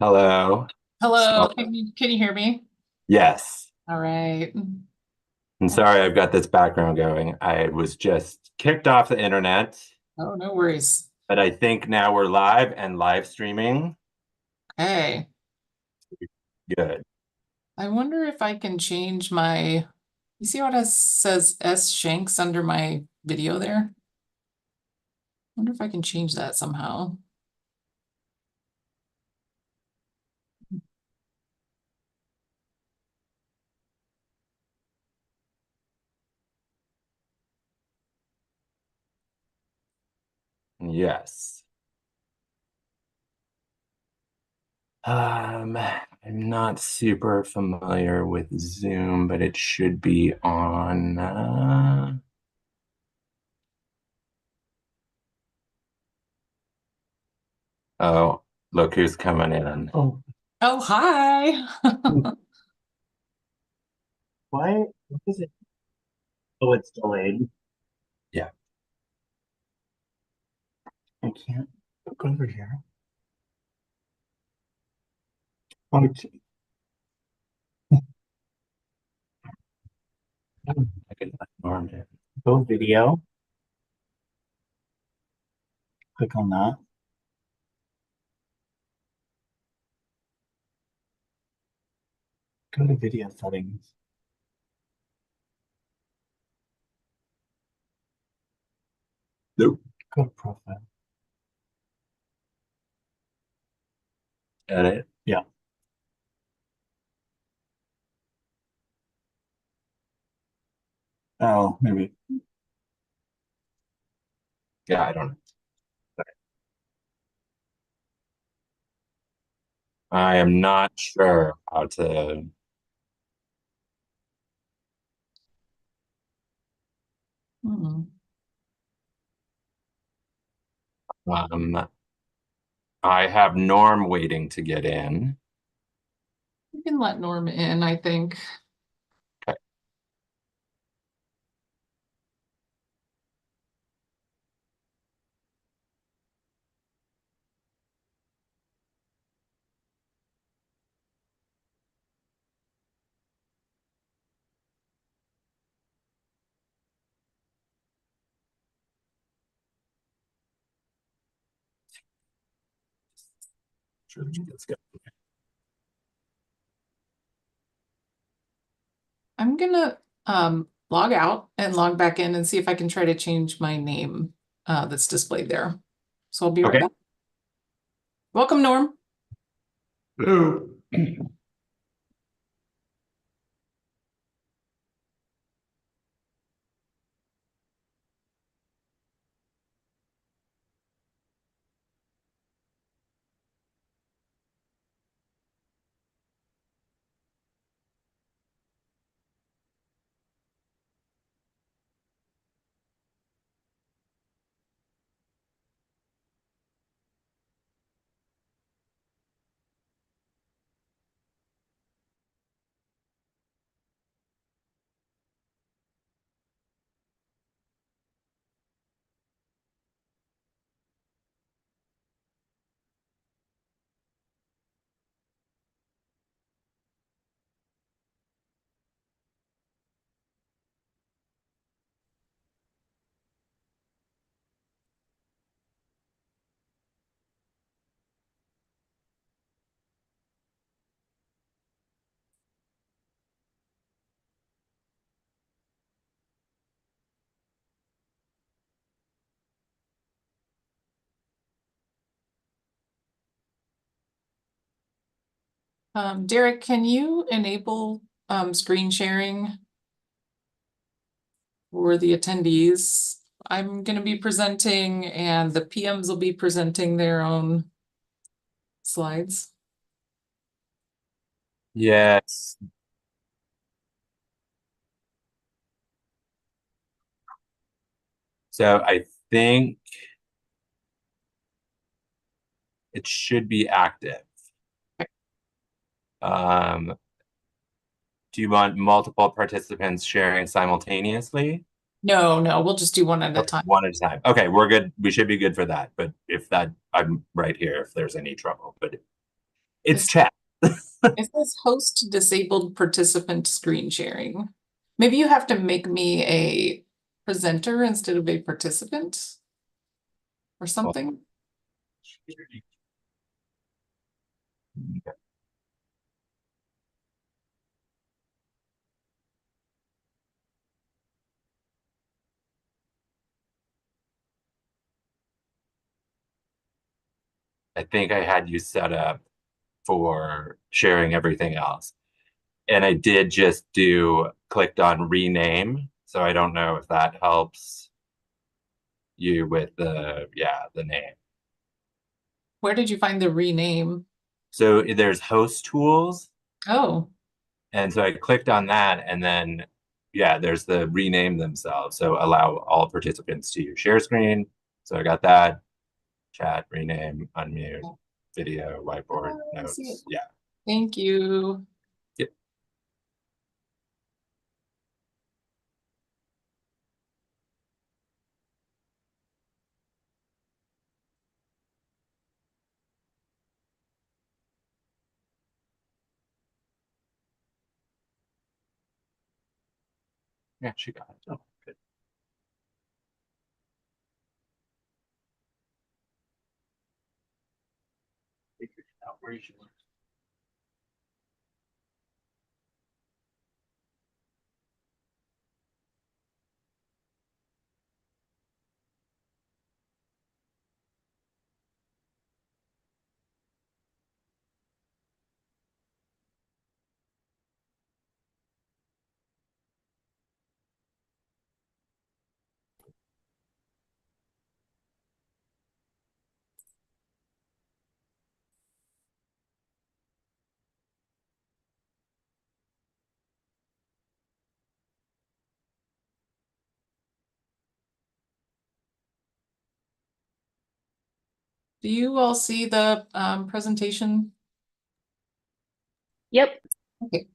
Hello. Hello, So, can you hear me? yes. All right. I'm sorry I've got this background going. I was just kicked off the internet, Oh, no worries. but I think now we're live and live streaming. Hey, Good. I wonder if I can change you see what it says S Shanks under my video there? Wonder if I can change that somehow. Yes. I'm not super familiar with Zoom, but it should be on. Oh, look who's coming in. Oh, Oh, hi. why? What is it? Oh, it's delayed. Yeah, I can't go over here. Oh, I can norm it. Go video. Click on that. Go to video settings. Nope. Go to profile. Edit. Yeah. Oh, maybe. Yeah, I don't know. I am not sure how to. Hmm. Um, I have Norm waiting to get in. You can let Norm in, I think. Okay. Sure, let's go. I'm gonna log out and log back in and see if I can try to change my name that's displayed there. So I'll be right Okay. back. Welcome, Norm. Hello. Derek, can you enable screen sharing for the attendees? I'm going to be presenting and the PMs will be presenting their own slides. Yes. So I think it should be active. Um, do you want multiple participants sharing simultaneously? No, no, we'll just do one at a Or time. one at a time. Okay, we're good. We should be good for that. But if that, I'm right here if there's any trouble. But It's chat. It says host disabled participant screen sharing. Maybe you have to make me a presenter instead of a participant or something. I think I had you set up for sharing everything else. And I did just do clicked on rename. So I don't know if that helps you with the name. Where did you find the rename? So there's host tools. Oh, And so I clicked on that and then there's the rename themselves. So allow all participants to share screen. So I got that. Chat, rename, unmute, video, whiteboard, I see it. notes. Yeah. Thank you. Yep. Yeah, she got it. Oh, good. Figured out where you should learn. Do you all see the presentation? Yep. Okay.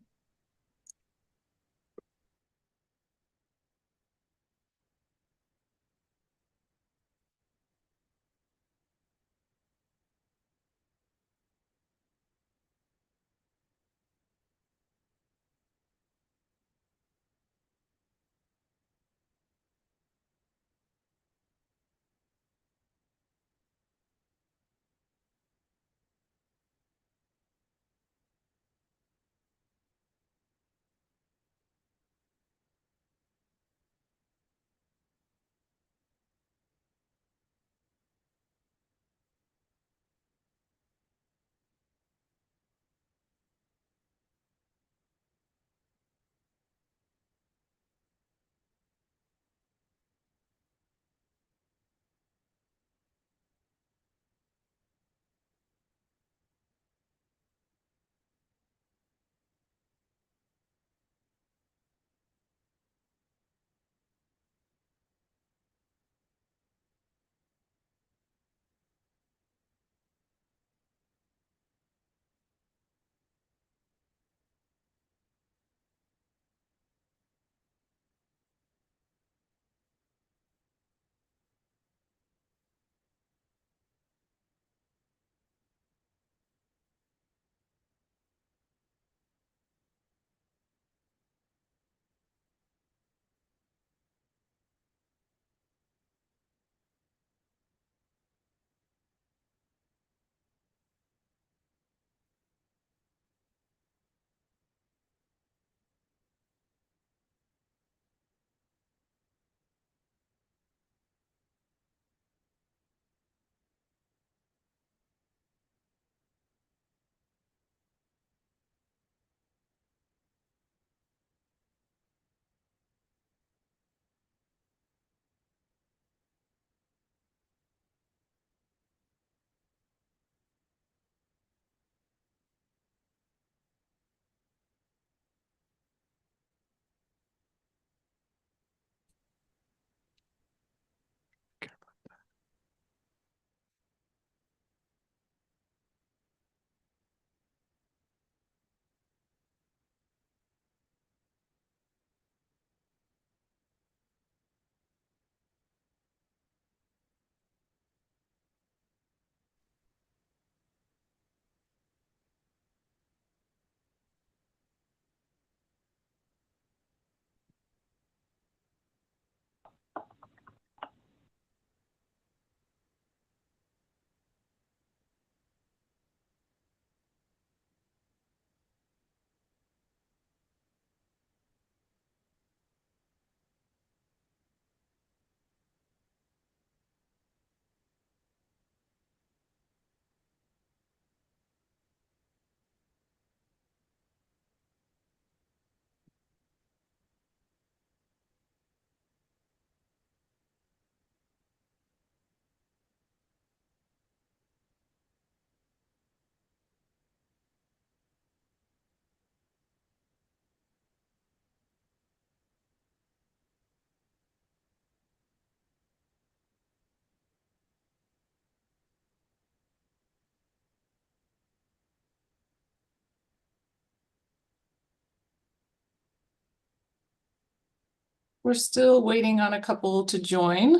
we're still waiting on a couple to join.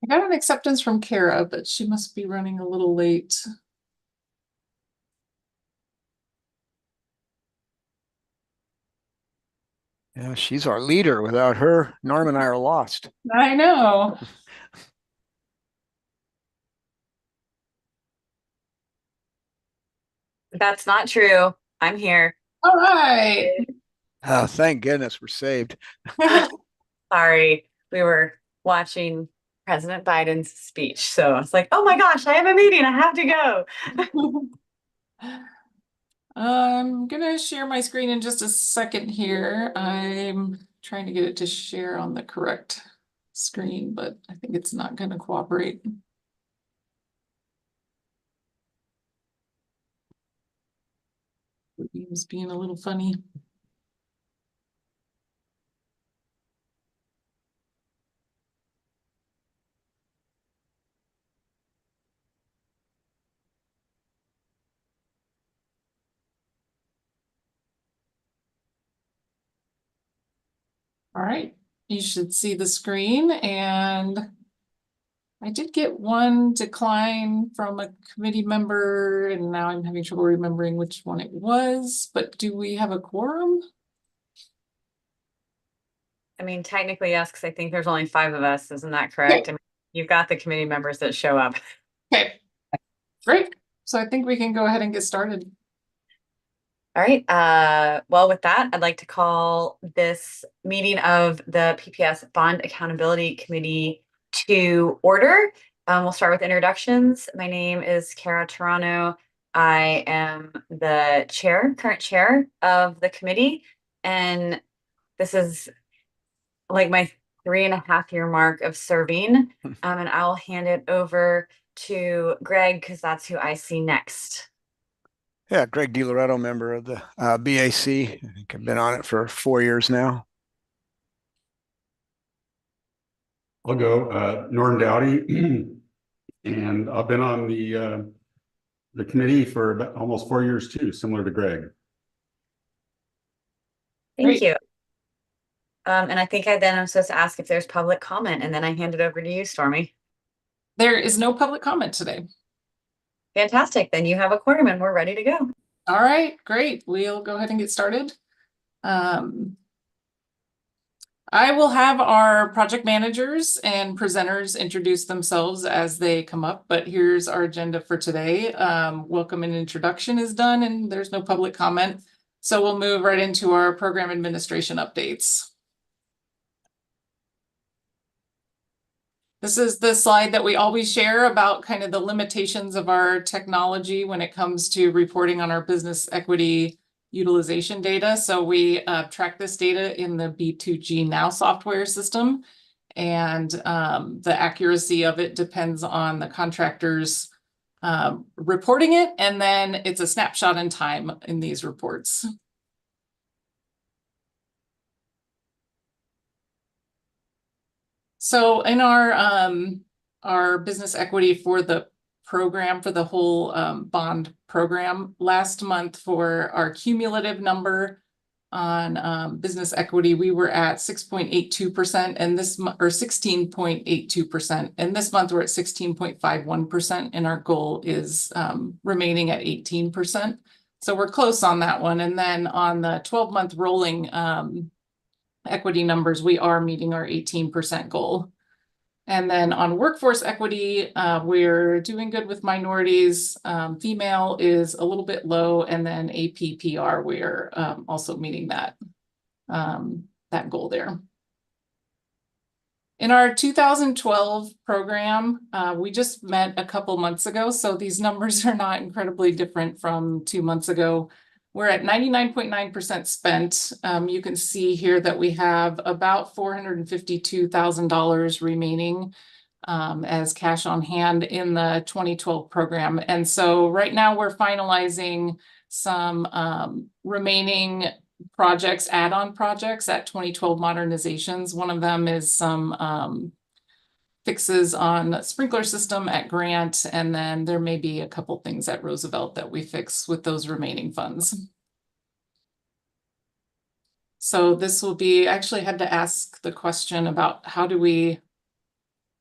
I got an acceptance from Kara, but she must be running a little late. Yeah, she's our leader. Without her, Norm and I are lost. I know. That's not true. I'm here. All right. Oh, thank goodness we're saved. Sorry, we were watching President Biden's speech. So I was like, oh my gosh, I have a meeting. I have to go. I'm gonna share my screen in just a second here. I'm trying to get it to share on the correct screen, but I think it's not gonna cooperate. It's being a little funny. All right, you should see the screen, and I did get one decline from a committee member, and now I'm having trouble remembering which one it was, but do we have a quorum? I mean, technically, yes, because I think there's only 5 of us. Isn't that correct? I mean, you've got the committee members that show up. Okay, great. So I think we can go ahead and get started. All right. Well, with that, I'd like to call this meeting of the PPS Bond Accountability Committee to order. We'll start with introductions. My name is Kara Toronto. I am the current chair of the committee, and this is like my 3.5-year mark of serving. And I'll hand it over to Greg because that's who I see next. Yeah, Greg DiLoretto, member of the BAC. I think I've been on it for 4 years now. I'll go, Norm Dowdy, and I've been on the committee for about almost 4 years too, similar to Greg. Thank Great. you. And I think I'm supposed to ask if there's public comment, and then I hand it over to you, Stormy. There is no public comment today. Fantastic. Then you have a quorum and we're ready to go. All right, great. We'll go ahead and get started. I will have our project managers and presenters introduce themselves as they come up, but here's our agenda for today. Welcome and introduction is done, and there's no public comment. So we'll move right into our program administration updates. This is the slide that we always share about kind of the limitations of our technology when it comes to reporting on our business equity utilization data. So we track this data in the B2G Now software system, and the accuracy of it depends on the contractors reporting it, and then it's a snapshot in time in these reports. So in our business equity for the program, for the whole bond program, last month for our cumulative number business equity, we were at 6.82%, and this month, or 16.82%, and this month we're at 16.51%, and our goal is remaining at 18%. So we're close on that one. And then on the 12-month rolling equity numbers, we are meeting our 18% goal. And then on workforce equity, we're doing good with minorities. Female is a little bit low, and then APPR, we're also meeting that goal there. In our 2012 program, we just met a couple months ago, so these numbers are not incredibly different from 2 months ago. We're at 99.9% spent. You can see here that we have about $452,000 remaining as cash on hand in the 2012 program. And so right now we're finalizing some remaining projects, add-on projects at 2012 modernizations. One of them is some fixes on the sprinkler system at Grant, and then there may be a couple things at Roosevelt that we fix with those remaining funds. So this will be, I actually had to ask the question about how do we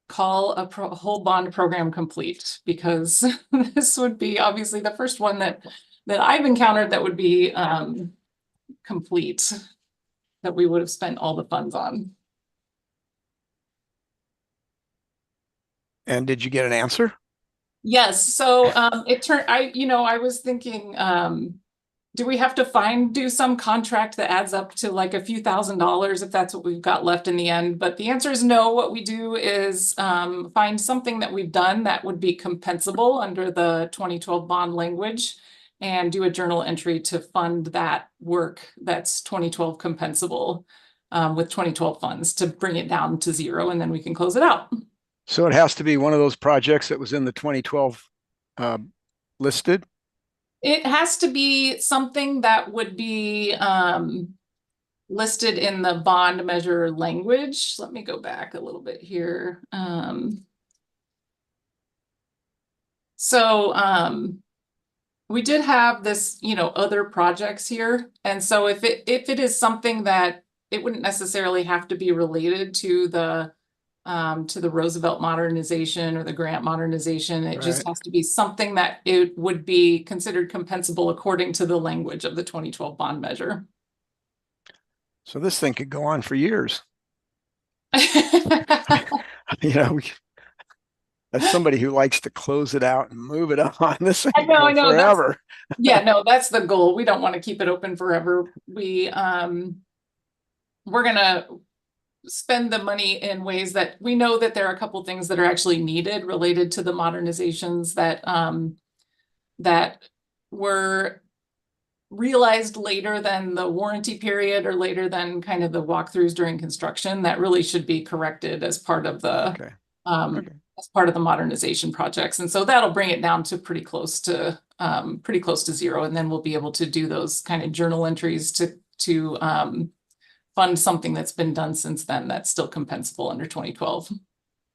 call a whole bond program complete, because this would be obviously the first one that I've encountered that would be complete, that we would have spent all the funds on. And did you get an answer? Yes. So it turned, I was thinking, do we have to do some contract that adds up to like a few $1,000s if that's what we've got left in the end? But the answer is no. What we do is find something that we've done that would be compensable under the 2012 bond language, and do a journal entry to fund that work that's 2012 compensable with 2012 funds to bring it down to zero, and then we can close it out. So it has to be one of those projects that was in the 2012 listed? It has to be something that would be listed in the bond measure language. Let me go back a little bit here. We did have this, other projects here. And so if it is something that it wouldn't necessarily have to be related to the Roosevelt modernization or the Grant modernization. It just has to be something that it would be considered compensable according to the language of the 2012 bond measure. So this thing could go on for years. As somebody who likes to close it out and move it on, this thing could go forever. That's the goal. We don't want to keep it open forever. We're gonna spend the money in ways that we know that there are a couple things that are actually needed related to the modernizations that were realized later than the warranty period, or later than kind of the walkthroughs during construction, that really should be corrected as part of the as part of the modernization projects. And so that'll bring it down to pretty close to zero, and then we'll be able to do those kind of journal entries to fund something that's been done since then that's still compensable under 2012.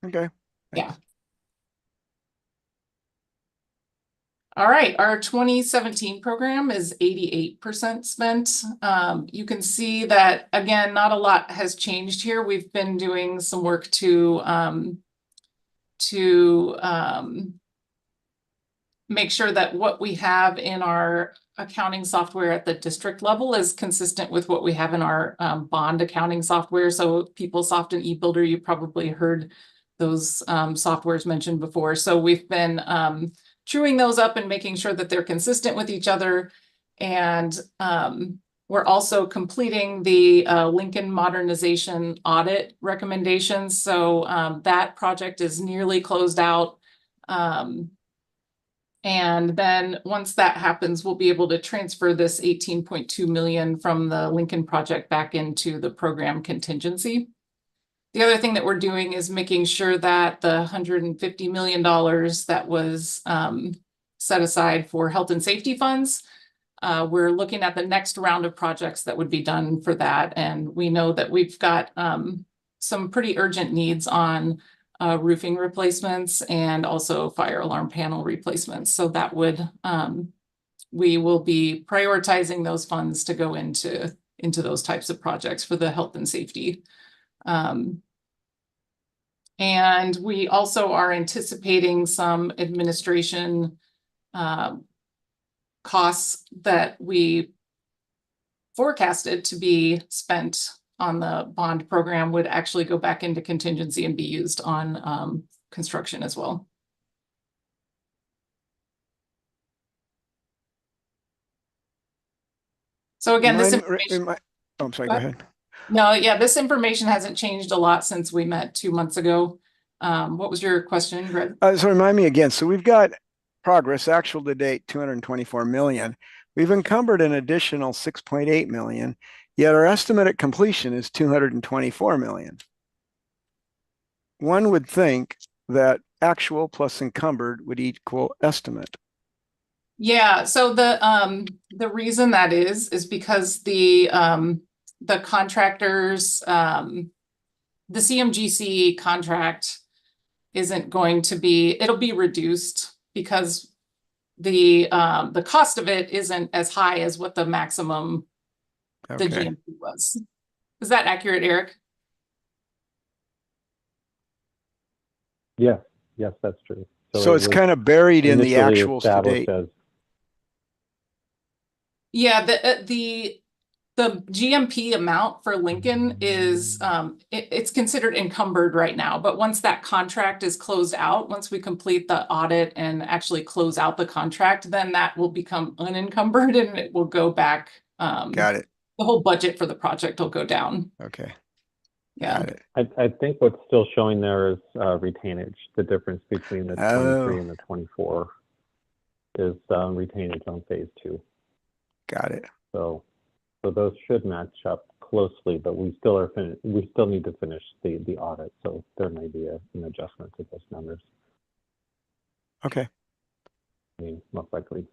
Okay. Yeah. All right, our 2017 program is 88% spent. You can see that, again, not a lot has changed here. We've been doing some work to make sure that what we have in our accounting software at the district level is consistent with what we have in our bond accounting software. So PeopleSoft and eBuilder, you probably heard those softwares mentioned before. So we've been truing those up and making sure that they're consistent with each other. And we're also completing the Lincoln modernization audit recommendations. So that project is nearly closed out. And then once that happens, we'll be able to transfer this $18.2 million from the Lincoln project back into the program contingency. The other thing that we're doing is making sure that the $150 million that was set aside for health and safety funds, we're looking at the next round of projects that would be done for that. And we know that we've got some pretty urgent needs on roofing replacements and also fire alarm panel replacements. So that would, we will be prioritizing those funds to go into into those types of projects for the health and safety. And we also are anticipating some administration costs that we forecasted to be spent on the bond program would actually go back into contingency and be used on construction as well. So again, this information. Oh, I'm sorry, go ahead. No, yeah, this information hasn't changed a lot since we met 2 months ago. What was your question, Greg? So remind me again. So we've got progress actual to date, 224 million. We've encumbered an additional 6.8 million, yet our estimate at completion is 224 million. One would think that actual plus encumbered would equal estimate. Yeah, so the reason that is because the contractors, the CMGC contract isn't going to be, it'll be reduced because the cost of it isn't as high as what the maximum the Okay. GMP was. Is that accurate, Eric? Yes, yes, that's true. So it's kind of buried in the actuals to date. Yeah, the GMP amount for Lincoln is it's considered encumbered right now, but once that contract is closed out, once we complete the audit and actually close out the contract, then that will become unencumbered and it will go back. Got it. The whole budget for the project will go down. Okay. Yeah. Got it. I think what's still showing there is retainage. The difference between the 23 and the 24 is retainage on phase 2. Got it. So those should match up closely, but we still need to finish the audit. So there may be an adjustment to those numbers. Okay. I mean, most likely.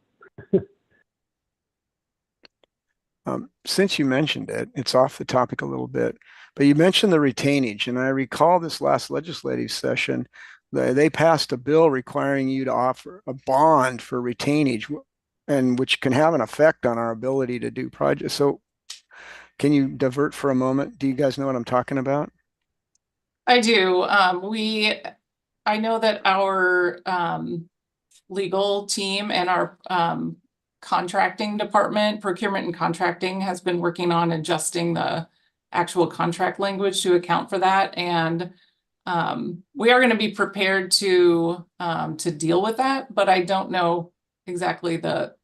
Since you mentioned it, it's off the topic a little bit, but you mentioned the retainage, and I recall this last legislative session, they passed a bill requiring you to offer a bond for retainage, and which can have an effect on our ability to do projects. So can you divert for a moment? Do you guys know what I'm talking about? I do. I know that our legal team and our contracting department, procurement and contracting, has been working on adjusting the actual contract language to account for that. And we are going to be prepared to deal with that, but I don't know exactly the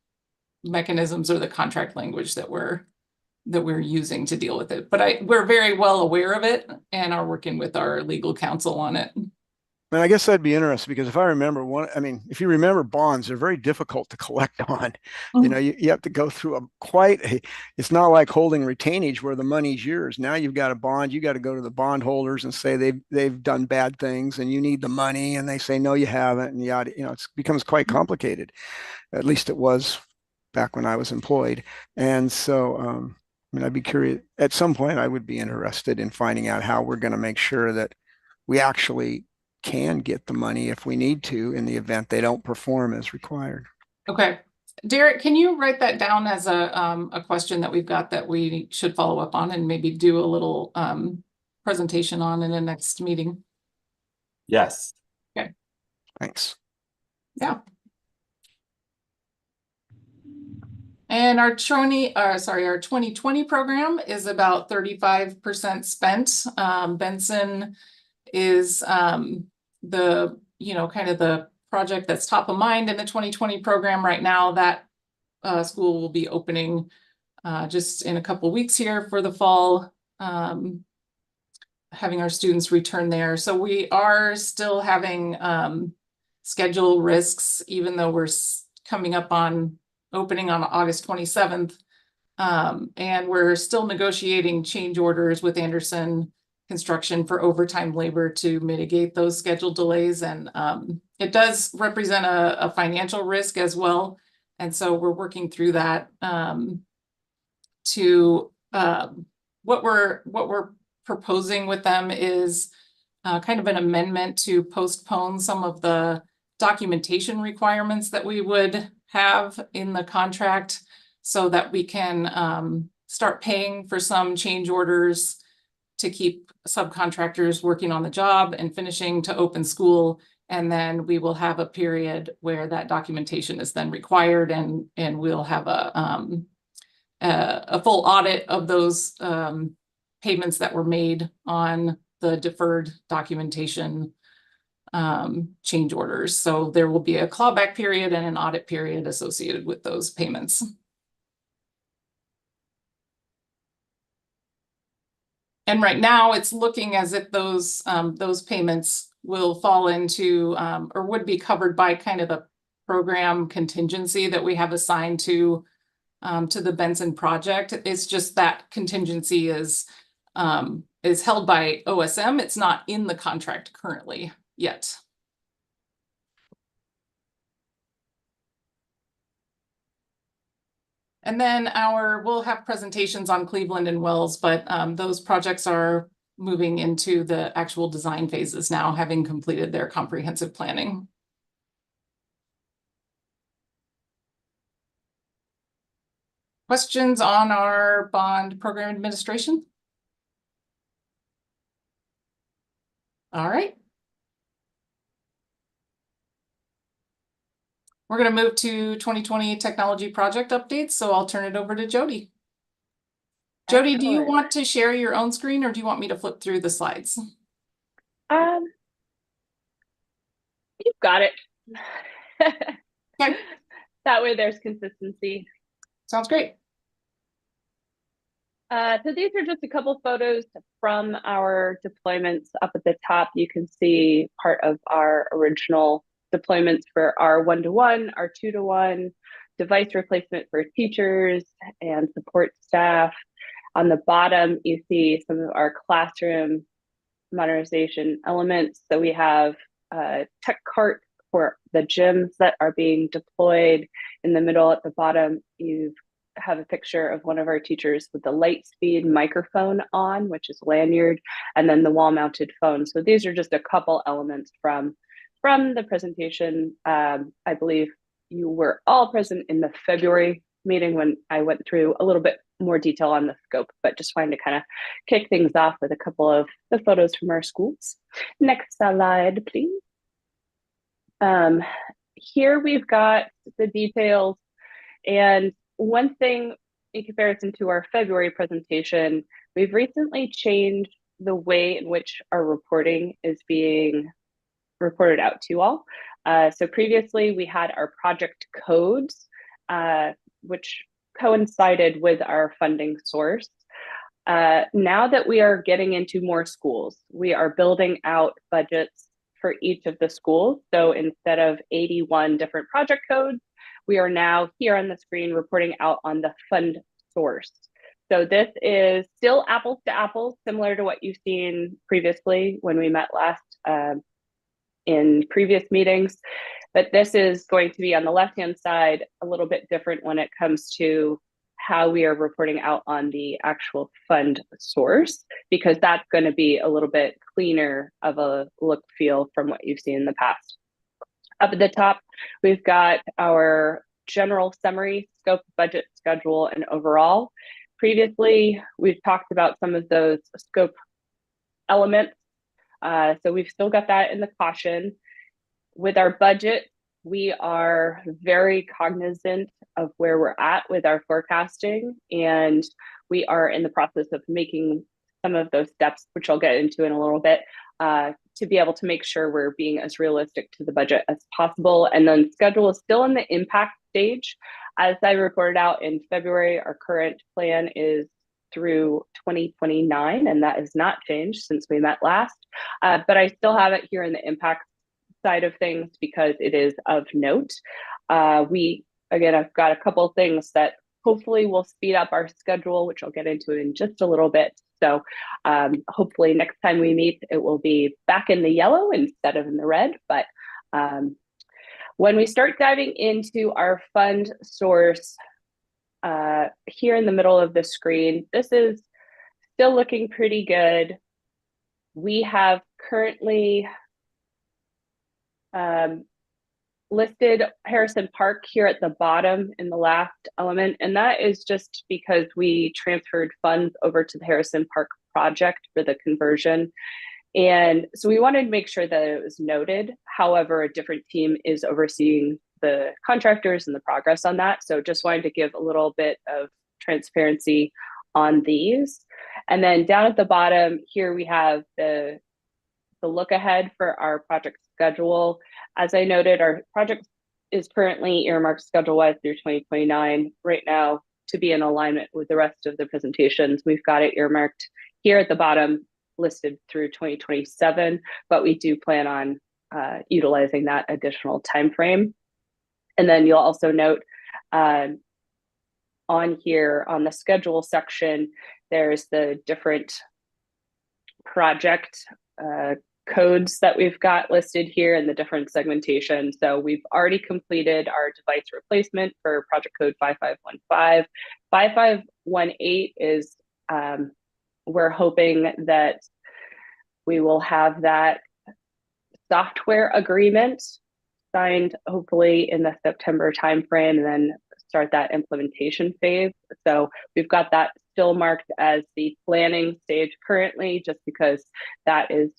mechanisms or the contract language that we're using to deal with it. But we're very well aware of it and are working with our legal counsel on it. And I guess that'd be interesting because if I remember if you remember bonds, they're very difficult to collect on. You know, you have to go through it's not like holding retainage where the money's yours. Now you've got a bond, you got to go to the bondholders and say they've done bad things and you need the money, and they say, no, you haven't. And it becomes quite complicated. At least it was back when I was employed. And so, I mean, I'd be curious, at some point I would be interested in finding out how we're going to make sure that we actually can get the money if we need to in the event they don't perform as required. Okay. Derek, can you write that down as a question that we've got that we should follow up on and maybe do a little presentation on in the next meeting? Yes. Okay. Thanks. Yeah. And our 2020 program is about 35% spent. Benson is kind of the project that's top of mind in the 2020 program right now. That school will be opening just in a couple of weeks here for the fall, having our students return there. So we are still having schedule risks, even though we're coming up on opening on August 27th. And we're still negotiating change orders with Anderson Construction for overtime labor to mitigate those schedule delays. And it does represent a financial risk as well. And so we're working through that what we're proposing with them is kind of an amendment to postpone some of the documentation requirements that we would have in the contract so that we can start paying for some change orders to keep subcontractors working on the job and finishing to open school. And then we will have a period where that documentation is then required, and we'll have a full audit of those payments that were made on the deferred documentation change orders. So there will be a clawback period and an audit period associated with those payments. And right now it's looking as if those payments will fall into or would be covered by kind of the program contingency that we have assigned to the Benson project. It's just that contingency is held by OSM. It's not in the contract currently yet. And then we'll have presentations on Cleveland and Wells, but those projects are moving into the actual design phases now, having completed their comprehensive planning. Questions on our bond program administration? All right. We're going to move to 2020 technology project updates, so I'll turn it over to Jody. Jody, do you Excellent. want to share your own screen, or do you want me to flip through the slides? You've got it. Okay. That way there's consistency. Sounds great. So these are just a couple photos from our deployments. Up at the top, you can see part of our original deployments for our 1-to-1, our 2-to-1, device replacement for teachers and support staff. On the bottom, you see some of our classroom modernization elements. So we have a tech cart for the gyms that are being deployed. In the middle at the bottom, you have a picture of one of our teachers with the Lightspeed microphone on, which is lanyard, and then the wall-mounted phone. So these are just a couple elements from the presentation. I believe you were all present in the February meeting when I went through a little bit more detail on the scope, but just wanted to kind of kick things off with a couple of the photos from our schools. Next slide, please. Here we've got the details, and one thing in comparison to our February presentation, we've recently changed the way in which our reporting is being reported out to all. So previously we had our project codes, which coincided with our funding source. Now that we are getting into more schools, we are building out budgets for each of the schools. So instead of 81 different project codes, we are now here on the screen reporting out on the fund source. So this is still apples to apples, similar to what you've seen previously when we met last in previous meetings. But this is going to be on the left-hand side, a little bit different when it comes to how we are reporting out on the actual fund source, because that's going to be a little bit cleaner of a look feel from what you've seen in the past. Up at the top, we've got our general summary, scope, budget, schedule, and overall. Previously, we've talked about some of those scope elements. So we've still got that in the caution. With our budget, we are very cognizant of where we're at with our forecasting, and we are in the process of making some of those steps, which I'll get into in a little bit, to be able to make sure we're being as realistic to the budget as possible. And then schedule is still in the impact stage. As I reported out in February, our current plan is through 2029, and that has not changed since we met last. But I still have it here in the impact side of things because it is of note. Again, I've got a couple of things that hopefully will speed up our schedule, which I'll get into in just a little bit. So hopefully next time we meet, it will be back in the yellow instead of in the red. But when we start diving into our fund source, here in the middle of the screen, this is still looking pretty good. We have currently listed Harrison Park here at the bottom in the last element, and that is just because we transferred funds over to the Harrison Park project for the conversion. And so we wanted to make sure that it was noted. However, a different team is overseeing the contractors and the progress on that. So just wanted to give a little bit of transparency on these. And then down at the bottom here, we have the look ahead for our project schedule. As I noted, our project is currently earmarked schedule-wise through 2029. Right now, to be in alignment with the rest of the presentations, we've got it earmarked here at the bottom, listed through 2027, but we do plan on utilizing that additional time frame. And then you'll also note on here on the schedule section, there's the different project codes that we've got listed here in the different segmentation. So we've already completed our device replacement for project code 5515. 5518 is, we're hoping that we will have that software agreement signed hopefully in the September timeframe, and then start that implementation phase. So we've got that still marked as the planning stage currently, just because that is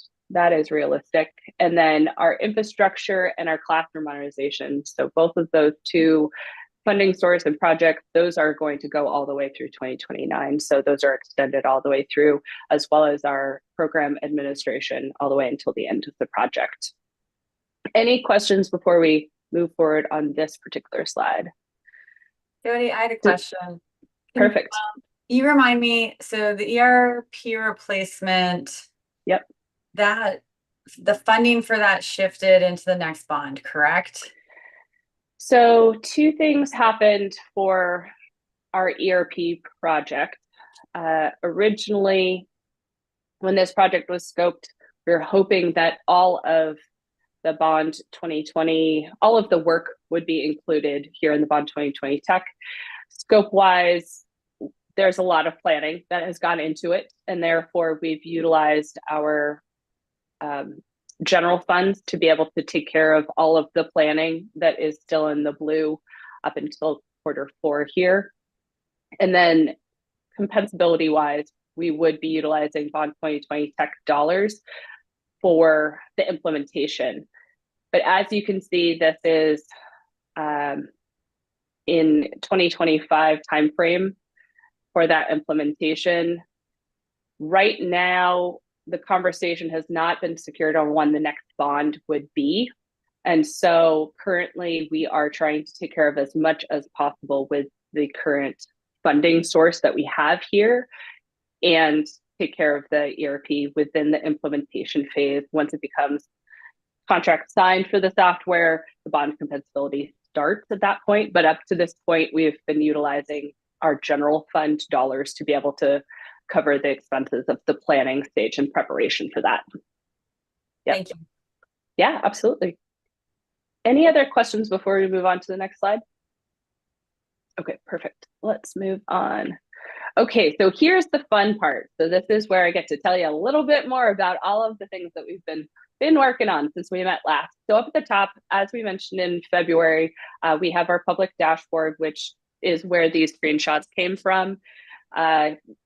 realistic. And then our infrastructure and our classroom modernization. So both of those two funding source and projects, those are going to go all the way through 2029. So those are extended all the way through, as well as our program administration all the way until the end of the project. Any questions before we move forward on this particular slide? Jody, I had a question. Perfect. You remind me, so the ERP replacement. Yep. That the funding for that shifted into the next bond, correct? So two things happened for our ERP project. Originally, when this project was scoped, we were hoping that all of the Bond 2020, all of the work would be included here in the Bond 2020 tech. Scope-wise, there's a lot of planning that has gone into it, and therefore we've utilized our general funds to be able to take care of all of the planning that is still in the blue up until Q4 here. And then compensability wise, we would be utilizing Bond 2020 tech dollars for the implementation. But as you can see, this is in 2025 timeframe for that implementation. Right now, the conversation has not been secured on when the next bond would be. And so currently we are trying to take care of as much as possible with the current funding source that we have here, and take care of the ERP within the implementation phase. Once it becomes contract signed for the software, the bond compensability starts at that point. But up to this point, we've been utilizing our general fund dollars to be able to cover the expenses of the planning stage and preparation for that. Yep. Thank you. Yeah, absolutely. Any other questions before we move on to the next slide? Okay, perfect. Let's move on. Okay, so here's the fun part. So this is where I get to tell you a little bit more about all of the things that we've been working on since we met last. So up at the top, as we mentioned in February, we have our public dashboard, which is where these screenshots came from.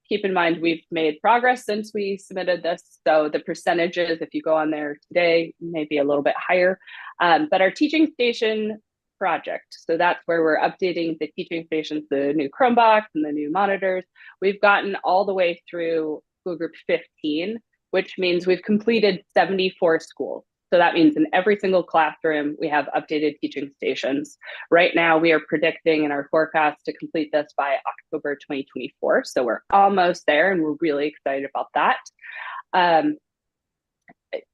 Keep in mind, we've made progress since we submitted this. So the percentages, if you go on there today, may be a little bit higher. But our teaching station project, so that's where we're updating the teaching stations, the new Chromebox and the new monitors. We've gotten all the way through school group 15, which means we've completed 74 schools. So that means in every single classroom, we have updated teaching stations. Right now, we are predicting in our forecast to complete this by October 2024. So we're almost there, and we're really excited about that.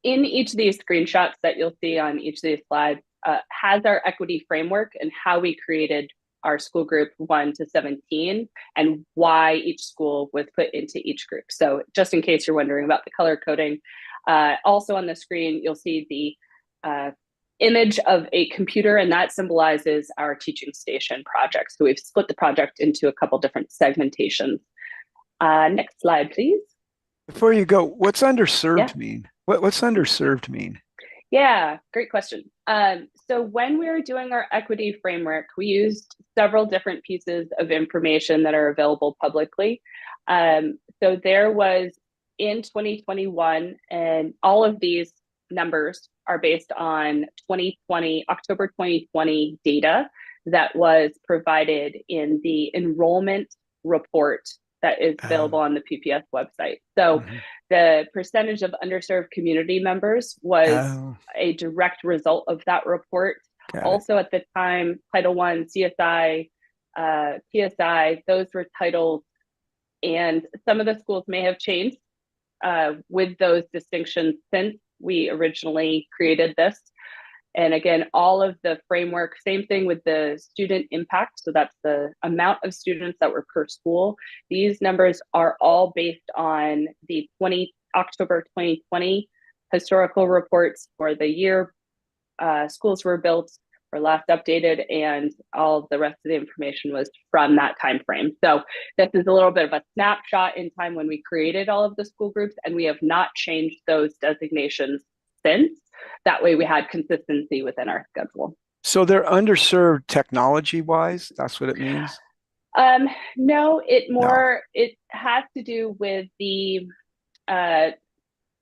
In each of these screenshots that you'll see on each of these slides has our equity framework and how we created our school group 1 to 17 and why each school was put into each group. So just in case you're wondering about the color coding, also on the screen, you'll see the image of a computer, and that symbolizes our teaching station project. So we've split the project into a couple different segmentations. Next slide, please. Before you go, what's underserved mean? What's underserved mean? Yeah, great question. So when we were doing our equity framework, we used several different pieces of information that are available publicly. So there was in 2021, and all of these numbers are based on 2020, October 2020 data that was provided in the enrollment report that is available on the PPS website. So Mhm. the percentage of underserved community members was Oh, a direct result of that report. got it. Also at the time, Title I, CSI, PSI, those were titles, and some of the schools may have changed with those distinctions since we originally created this. And again, all of the framework, same thing with the student impact. So that's the amount of students that were per school. These numbers are all based on the October 2020 historical reports for the year schools were built or last updated, and all the rest of the information was from that time frame. So this is a little bit of a snapshot in time when we created all of the school groups, and we have not changed those designations since. That way we had consistency within our schedule. So they're underserved technology wise. That's what it means. No, it has to do with the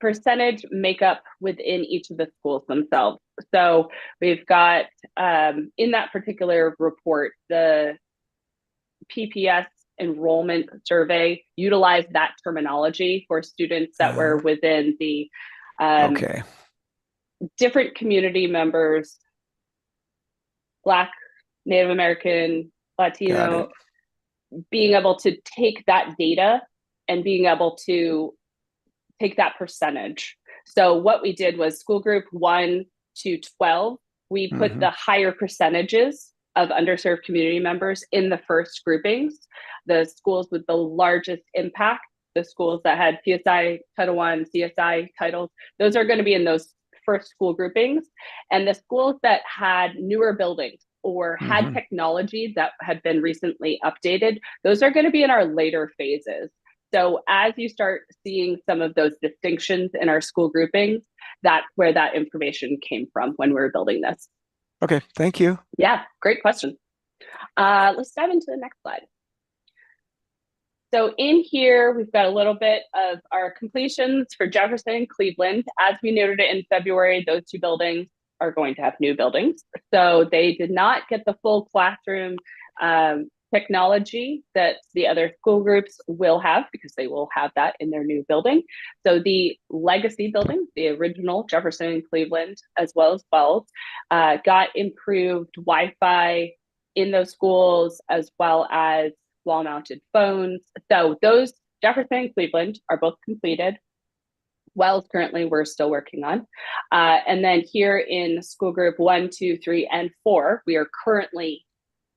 percentage makeup within each of the schools themselves. So we've got in that particular report, the PPS enrollment survey utilized that terminology for students that were within the Okay. different community members, Black, Native American, Latino, being able to take that data and being able to take that percentage. So what we did was school group 1 to 12, we put the higher percentages of underserved community members in the first groupings. The schools with the largest impact, the schools that had PSI, Title I, CSI titles, those are going to be in those first school groupings. And the schools that had newer buildings or had technology that had been recently updated, those are going to be in our later phases. So as you start seeing some of those distinctions in our school groupings, that's where that information came from when we were building this. Okay, thank you. Yeah, great question. Let's dive into the next slide. So in here, we've got a little bit of our completions for Jefferson and Cleveland. As we noted it in February, those two buildings are going to have new buildings. So they did not get the full classroom technology that the other school groups will have, because they will have that in their new building. So the legacy building, the original Jefferson and Cleveland, as well as Wells, got improved Wi-Fi in those schools, as well as wall-mounted phones. So those Jefferson and Cleveland are both completed. Wells currently we're still working on. And then here in school group 1, 2, 3, and 4, we are currently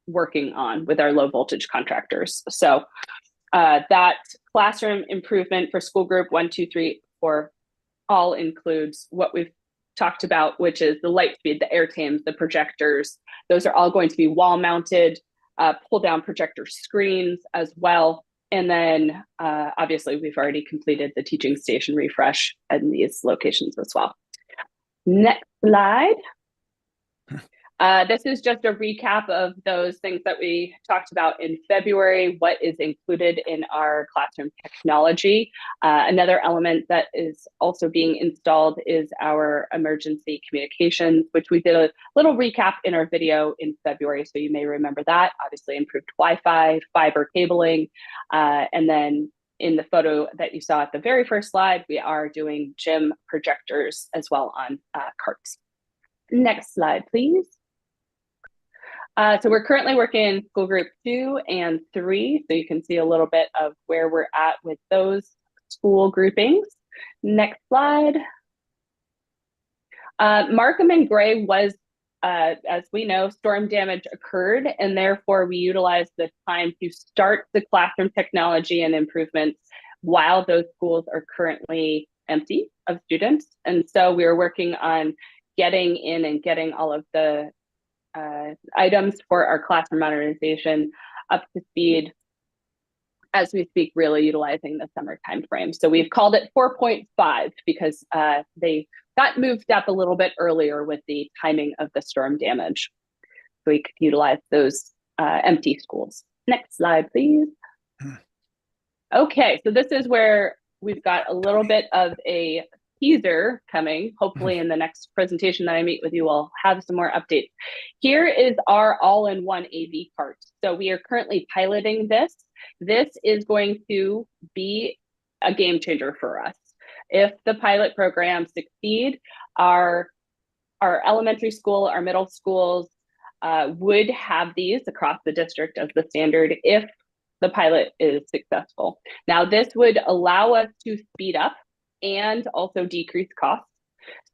working on with our low voltage contractors. So that classroom improvement for school group 1, 2, 3, 4 all includes what we've talked about, which is the light speed, the air tams, the projectors. Those are all going to be wall mounted, pull down projector screens as well. And then obviously we've already completed the teaching station refresh in these locations as well. Next slide. This is just a recap of those things that we talked about in February, what is included in our classroom technology. Another element that is also being installed is our emergency communications, which we did a little recap in our video in February, so you may remember that. Obviously improved Wi-Fi, fiber cabling, and then in the photo that you saw at the very first slide, we are doing gym projectors as well on carts. Next slide, please. So we're currently working in school group 2 and 3. So you can see a little bit of where we're at with those school groupings. Next slide. Markham and Gray was, as we know, storm damage occurred, and therefore we utilized the time to start the classroom technology and improvements while those schools are currently empty of students. And so we are working on getting in and getting all of the items for our classroom modernization up to speed as we speak, really utilizing the summer timeframe. So we've called it 4.5 because they got moved up a little bit earlier with the timing of the storm damage. So we could utilize those empty schools. Next slide, please. Okay, so this is where we've got a little bit of a teaser coming. Hopefully in the next presentation that I meet with you, I'll have some more updates. Here is our all-in-one AV cart. So we are currently piloting this. This is going to be a game changer for us. If the pilot programs succeed, our elementary school, our middle schools would have these across the district as the standard if the pilot is successful. Now, this would allow us to speed up and also decrease costs.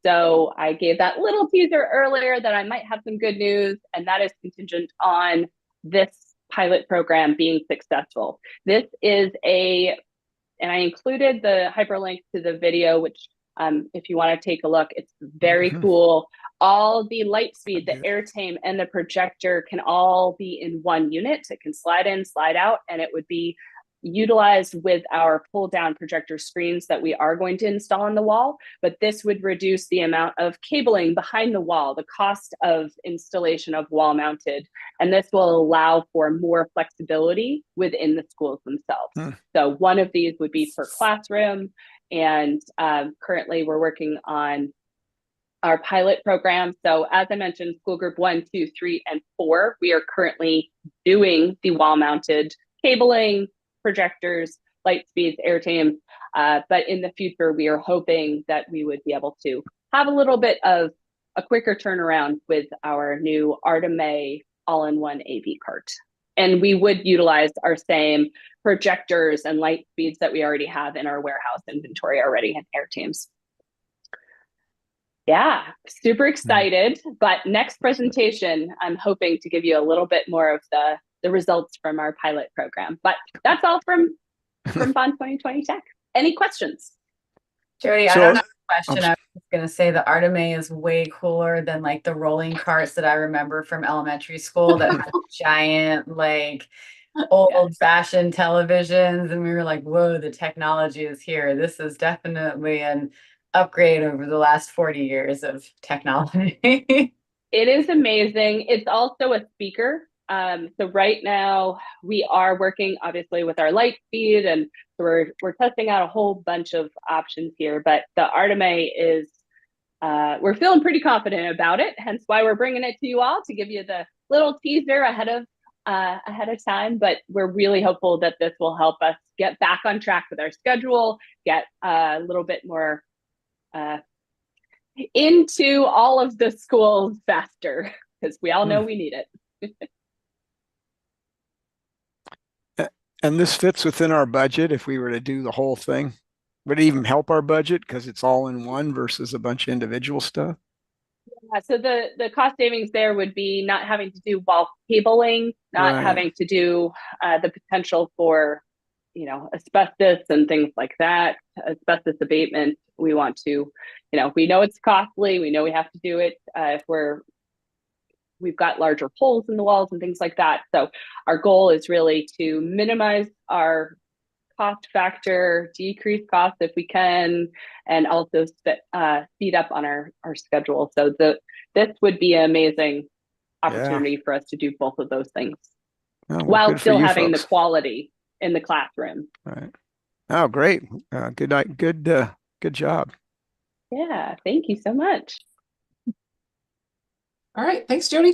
So I gave that little teaser earlier that I might have some good news, and that is contingent on this pilot program being successful. This is and I included the hyperlink to the video, which if you want to take a look, it's very cool. All the light speed, the airtime, and the projector can all be in one unit. It can slide in, slide out, and it would be utilized with our pull down projector screens that we are going to install on the wall. But this would reduce the amount of cabling behind the wall, the cost of installation of wall mounted, and this will allow for more flexibility within the schools themselves. So one of these would be per classroom, and currently we're working on our pilot program. So as I mentioned, school group 1, 2, 3, and 4, we are currently doing the wall mounted cabling, projectors, light speeds, airtime. But in the future, we are hoping that we would be able to have a little bit of a quicker turnaround with our new Artime all-in-one AV cart. And we would utilize our same projectors and light speeds that we already have in our warehouse inventory already in airtimes. Yeah, super excited. But next presentation, I'm hoping to give you a little bit more of the results from our pilot program. But that's all from Bond 2020 Tech. Any questions? Jody, I don't have a question. I was just going to say the Artime is way cooler than like the rolling carts that I remember from elementary school that had giant, like old fashioned televisions. And we were like, whoa, the technology is here. This is definitely an upgrade over the last 40 years of technology. It is amazing. It's also a speaker. So right now we are working obviously with our light speed, and so we're testing out a whole bunch of options here, but the Artime is, we're feeling pretty confident about it, hence why we're bringing it to you all to give you the little teaser ahead of time. But we're really hopeful that this will help us get back on track with our schedule, get a little bit more into all of the schools faster, because we all know we need it. And this fits within our budget if we were to do the whole thing. Would it even help our budget because it's all in one versus a bunch of individual stuff? Yeah, so the cost savings there would be not having to do wall cabling, not having to do the potential for, asbestos and things like that, asbestos abatement. We want to, we know it's costly. We know we have to do it if we've got larger holes in the walls and things like that. So our goal is really to minimize our cost factor, decrease costs if we can, and also speed up on our schedule. So this would be an amazing opportunity for us to do both of those things while still having the quality in the classroom. Right. Oh, great. Good job. Yeah, thank you so much. All right, thanks, Jody.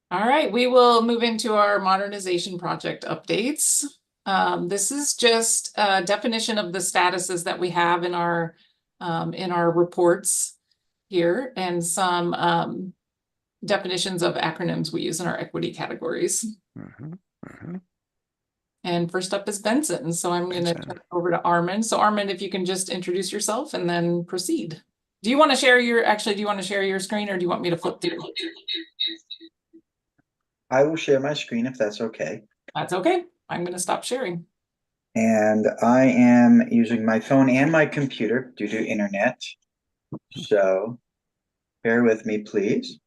All right, we will move into our modernization project updates. This is just a definition of the statuses that we have in our reports here, and some definitions of acronyms we use in our equity categories. And first up is Benson. So I'm going to turn it over to Armin. So Armin, if you can just introduce yourself and then proceed. Do you want to share your screen, or do you want me to flip through? I will share my screen if that's okay. That's okay. I'm going to stop sharing. And I am using my phone and my computer due to internet. So bear with me, please.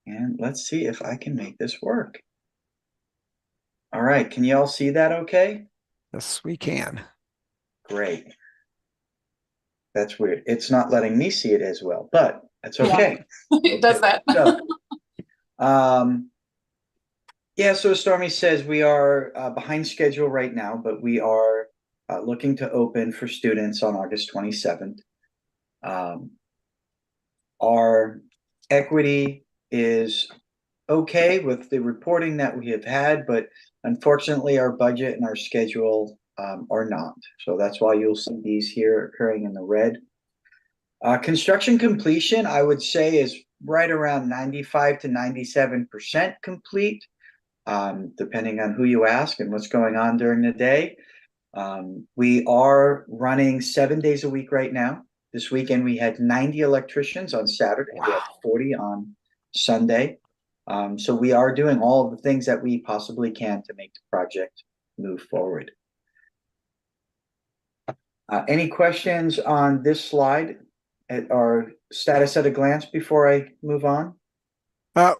And let's see if I can make this work. All right, can you all see that okay? Yes, we can. Great. That's weird. It's not letting me see it as well, but that's Yeah. okay. It does that. So, yeah, so Stormy says we are behind schedule right now, but we are looking to open for students on August 27th. Our equity is okay with the reporting that we have had, but unfortunately, our budget and our schedule are not. So that's why you'll see these here occurring in the red. Construction completion, I would say, is right around 95 to 97% complete, depending on who you ask and what's going on during the day. We are running 7 days a week right now. This weekend, we had 90 electricians on Saturday. We had 40 on Sunday. So we are doing all of the things that we possibly can to make the project move forward. Any questions on this slide at our status at a glance before I move on? I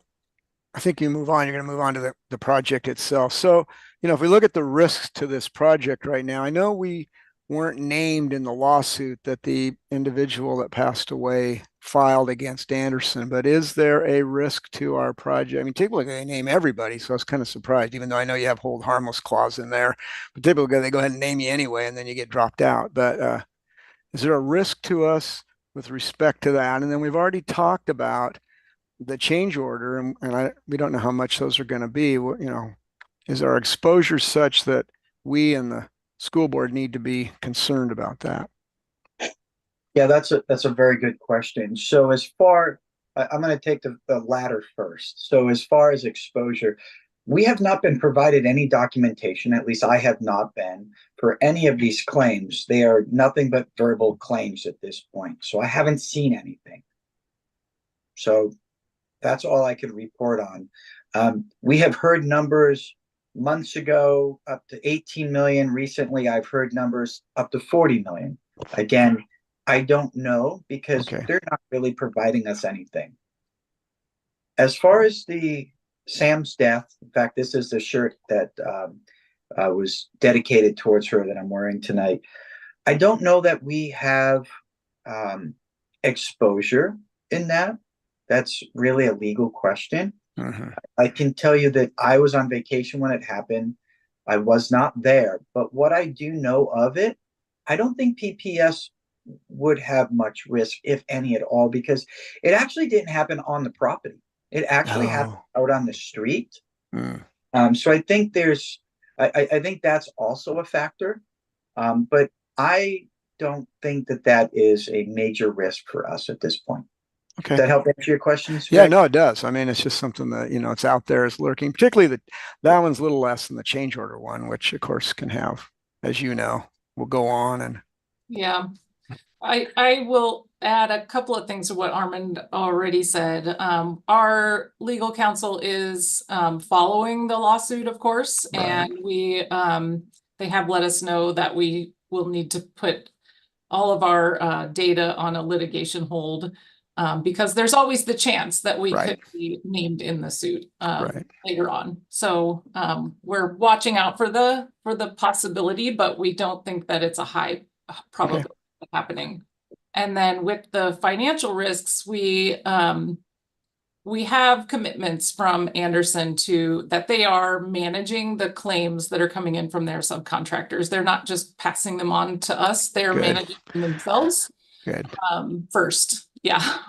think you move on. You're going to move on to the project itself. So, if we look at the risks to this project right now, I know we weren't named in the lawsuit that the individual that passed away filed against Anderson, but is there a risk to our project? I mean, typically they name everybody, so I was kind of surprised, even though I know you have hold harmless clause in there, but typically they go ahead and name you anyway, and then you get dropped out. But is there a risk to us with respect to that? And then we've already talked about the change order, and we don't know how much those are going to be. Is our exposure such that we and the school board need to be concerned about that? Yeah, that's a very good question. So I'm going to take the latter first. So as far as exposure, we have not been provided any documentation, at least I have not been, for any of these claims. They are nothing but verbal claims at this point. So I haven't seen anything. So that's all I can report on. We have heard numbers months ago up to 18 million. Recently, I've heard numbers up to 40 million. Again, I don't know because they're not really providing us anything. As far as the Sam's death, in fact, this is the shirt that was dedicated towards her that I'm wearing tonight. I don't know that we have exposure in that. That's really a legal question. Mm-hmm. I can tell you that I was on vacation when it happened. I was not there, but what I do know of it, I don't think PPS would have much risk, if any at all, because it actually didn't happen on the property. It actually happened out on the street. So I think I think that's also a factor. But I don't think that is a major risk for us at this point. Okay. Does that help answer your questions? Yeah, no, it does. I mean, it's just something that, it's out there, is lurking, particularly that one's a little less than the change order one, which of course can have, as you know, will go on. And yeah, I will add a couple of things to what Armand already said. Our legal counsel is following the lawsuit, of course, and they have let us know that we will need to put all of our data on a litigation hold. Because there's always the chance that we could be named in the suit later on. So we're watching out for the possibility, but we don't think that it's a high probability of happening. And then with the financial risks, we have commitments from Anderson that they are managing the claims that are coming in from their subcontractors. They're not just passing them on to us; they're managing them themselves. Good. First. Yeah.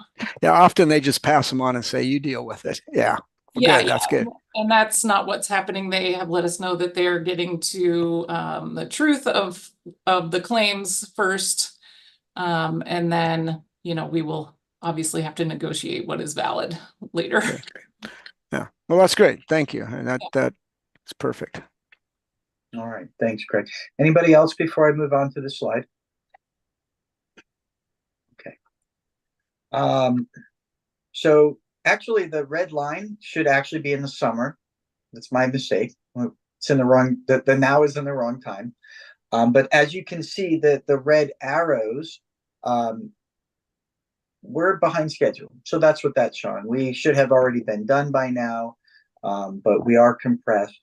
Yeah. Often they just pass them on and say, you deal with it. Yeah. Well, yeah. Good. That's good. And that's not what's happening. They have let us know that they're getting to the truth of the claims first. And then, we will obviously have to negotiate what is valid later. Yeah. Well, that's great. Thank you. And that's perfect. All right. Thanks, Craig. Anybody else before I move on to the slide? So actually the red line should actually be in the summer. That's my mistake. It's in the wrong, the now is in the wrong time. But as you can see, the red arrows, we're behind schedule. So that's what that's showing. We should have already been done by now, but we are compressed.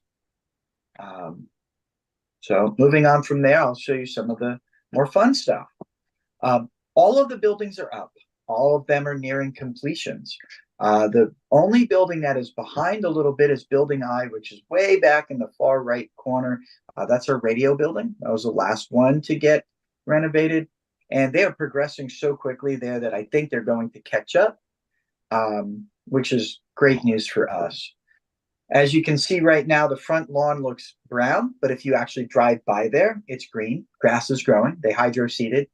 So moving on from there, I'll show you some of the more fun stuff. All of the buildings are up. All of them are nearing completions. The only building that is behind a little bit is Building I, which is way back in the far right corner. That's our radio building. That was the last one to get renovated. And they are progressing so quickly there that I think they're going to catch up, which is great news for us. As you can see right now, the front lawn looks brown, but if you actually drive by there, it's green. Grass is growing. They hydro-seeded.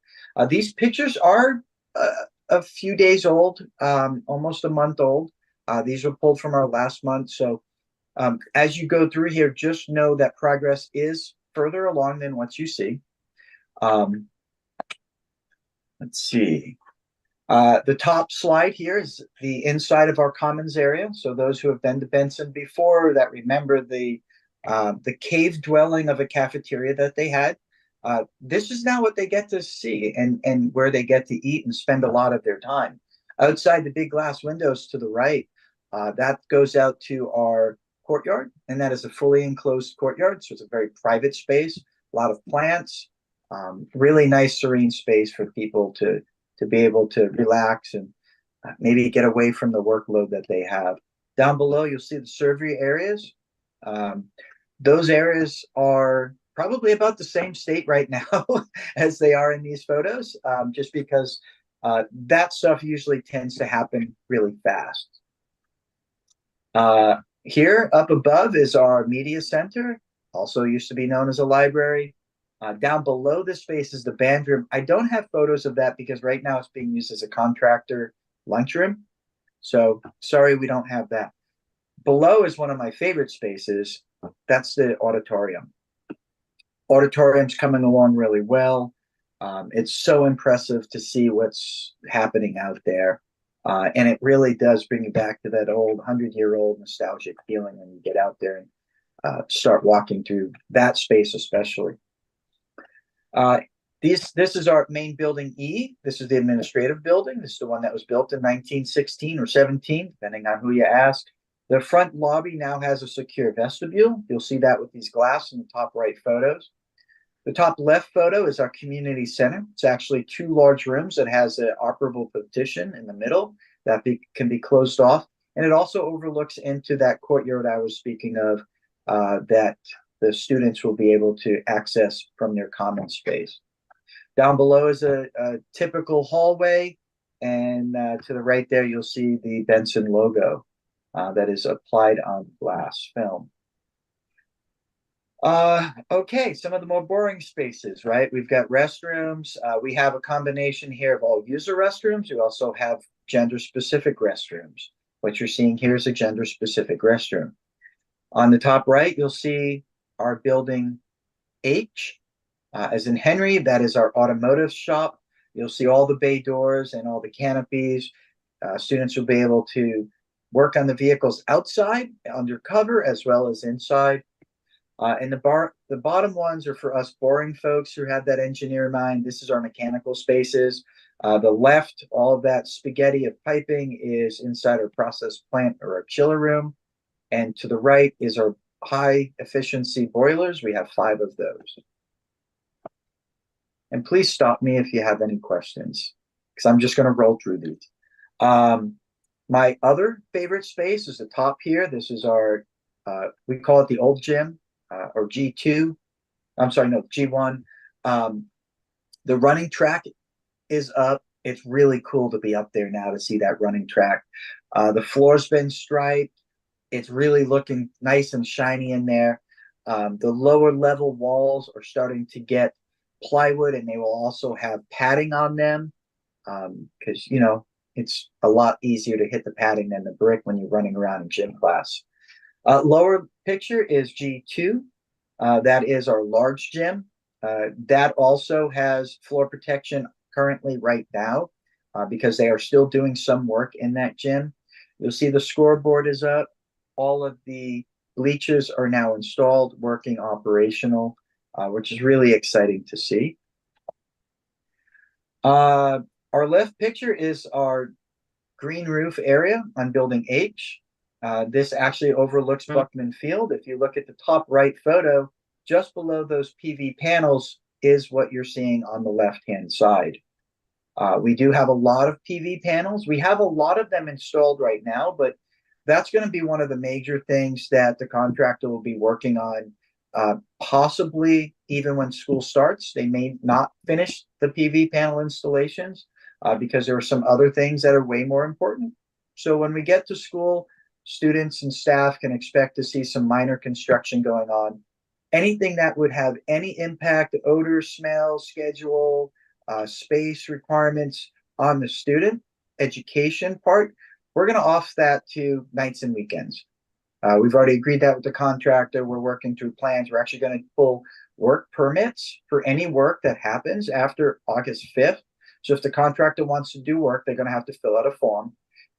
These pictures are a few days old, almost a month old. These were pulled from our last month. So as you go through here, just know that progress is further along than what you see. Let's see. The top slide here is the inside of our commons area. So those who have been to Benson before that remember the cave dwelling of a cafeteria that they had. This is now what they get to see and where they get to eat and spend a lot of their time. Outside the big glass windows to the right, that goes out to our courtyard, and that is a fully enclosed courtyard. So it's a very private space, a lot of plants, really nice serene space for people to be able to relax and maybe get away from the workload that they have. Down below, you'll see the surgery areas. Those areas are probably about the same state right now as they are in these photos, just because that stuff usually tends to happen really fast. Here up above is our media center, also used to be known as a library. Down below this space is the band room. I don't have photos of that because right now it's being used as a contractor lunchroom. So sorry, we don't have that. Below is one of my favorite spaces. That's the auditorium. Auditorium's coming along really well. It's so impressive to see what's happening out there. And it really does bring you back to that old 100-year-old nostalgic feeling when you get out there and start walking through that space especially. This is our main building E. This is the administrative building. This is the one that was built in 1916 or 17, depending on who you ask. The front lobby now has a secure vestibule. You'll see that with these glass in the top right photos. The top left photo is our community center. It's actually 2 large rooms that has an operable partition in the middle that can be closed off. And it also overlooks into that courtyard I was speaking of that the students will be able to access from their common space. Down below is a typical hallway, and to the right there, you'll see the Benson logo that is applied on glass film. Okay, some of the more boring spaces, right? We've got restrooms. We have a combination here of all user restrooms. We also have gender-specific restrooms. What you're seeing here is a gender-specific restroom. On the top right, you'll see our building H, as in Henry. That is our automotive shop. You'll see all the bay doors and all the canopies. Students will be able to work on the vehicles outside, undercover, as well as inside. And the bottom ones are for us boring folks who have that engineer mind. This is our mechanical spaces. The left, all of that spaghetti of piping is inside our process plant or our chiller room. And to the right is our high efficiency boilers. We have 5 of those. And please stop me if you have any questions, because I'm just going to roll through these. My other favorite space is the top here. This is our, we call it the old gym, or G2. I'm sorry, no, G1. The running track is up. It's really cool to be up there now to see that running track. The floor's been striped. It's really looking nice and shiny in there. The lower level walls are starting to get plywood, and they will also have padding on them because, you know, it's a lot easier to hit the padding than the brick when you're running around in gym class. Lower picture is G2. That is our large gym. That also has floor protection currently right now because they are still doing some work in that gym. You'll see the scoreboard is up. All of the bleachers are now installed, working operational, which is really exciting to see. Our left picture is our green roof area on building H. This actually overlooks Buckman Field. If you look at the top right photo, just below those PV panels is what you're seeing on the left-hand side. We do have a lot of PV panels. We have a lot of them installed right now, but that's going to be one of the major things that the contractor will be working on, possibly even when school starts. They may not finish the PV panel installations because there are some other things that are way more important. So when we get to school, students and staff can expect to see some minor construction going on. Anything that would have any impact, odor, smell, schedule, space requirements on the student education part, we're going to off that to nights and weekends. We've already agreed that with the contractor. We're working through plans. We're actually going to pull work permits for any work that happens after August 5th. So if the contractor wants to do work, they're going to have to fill out a form.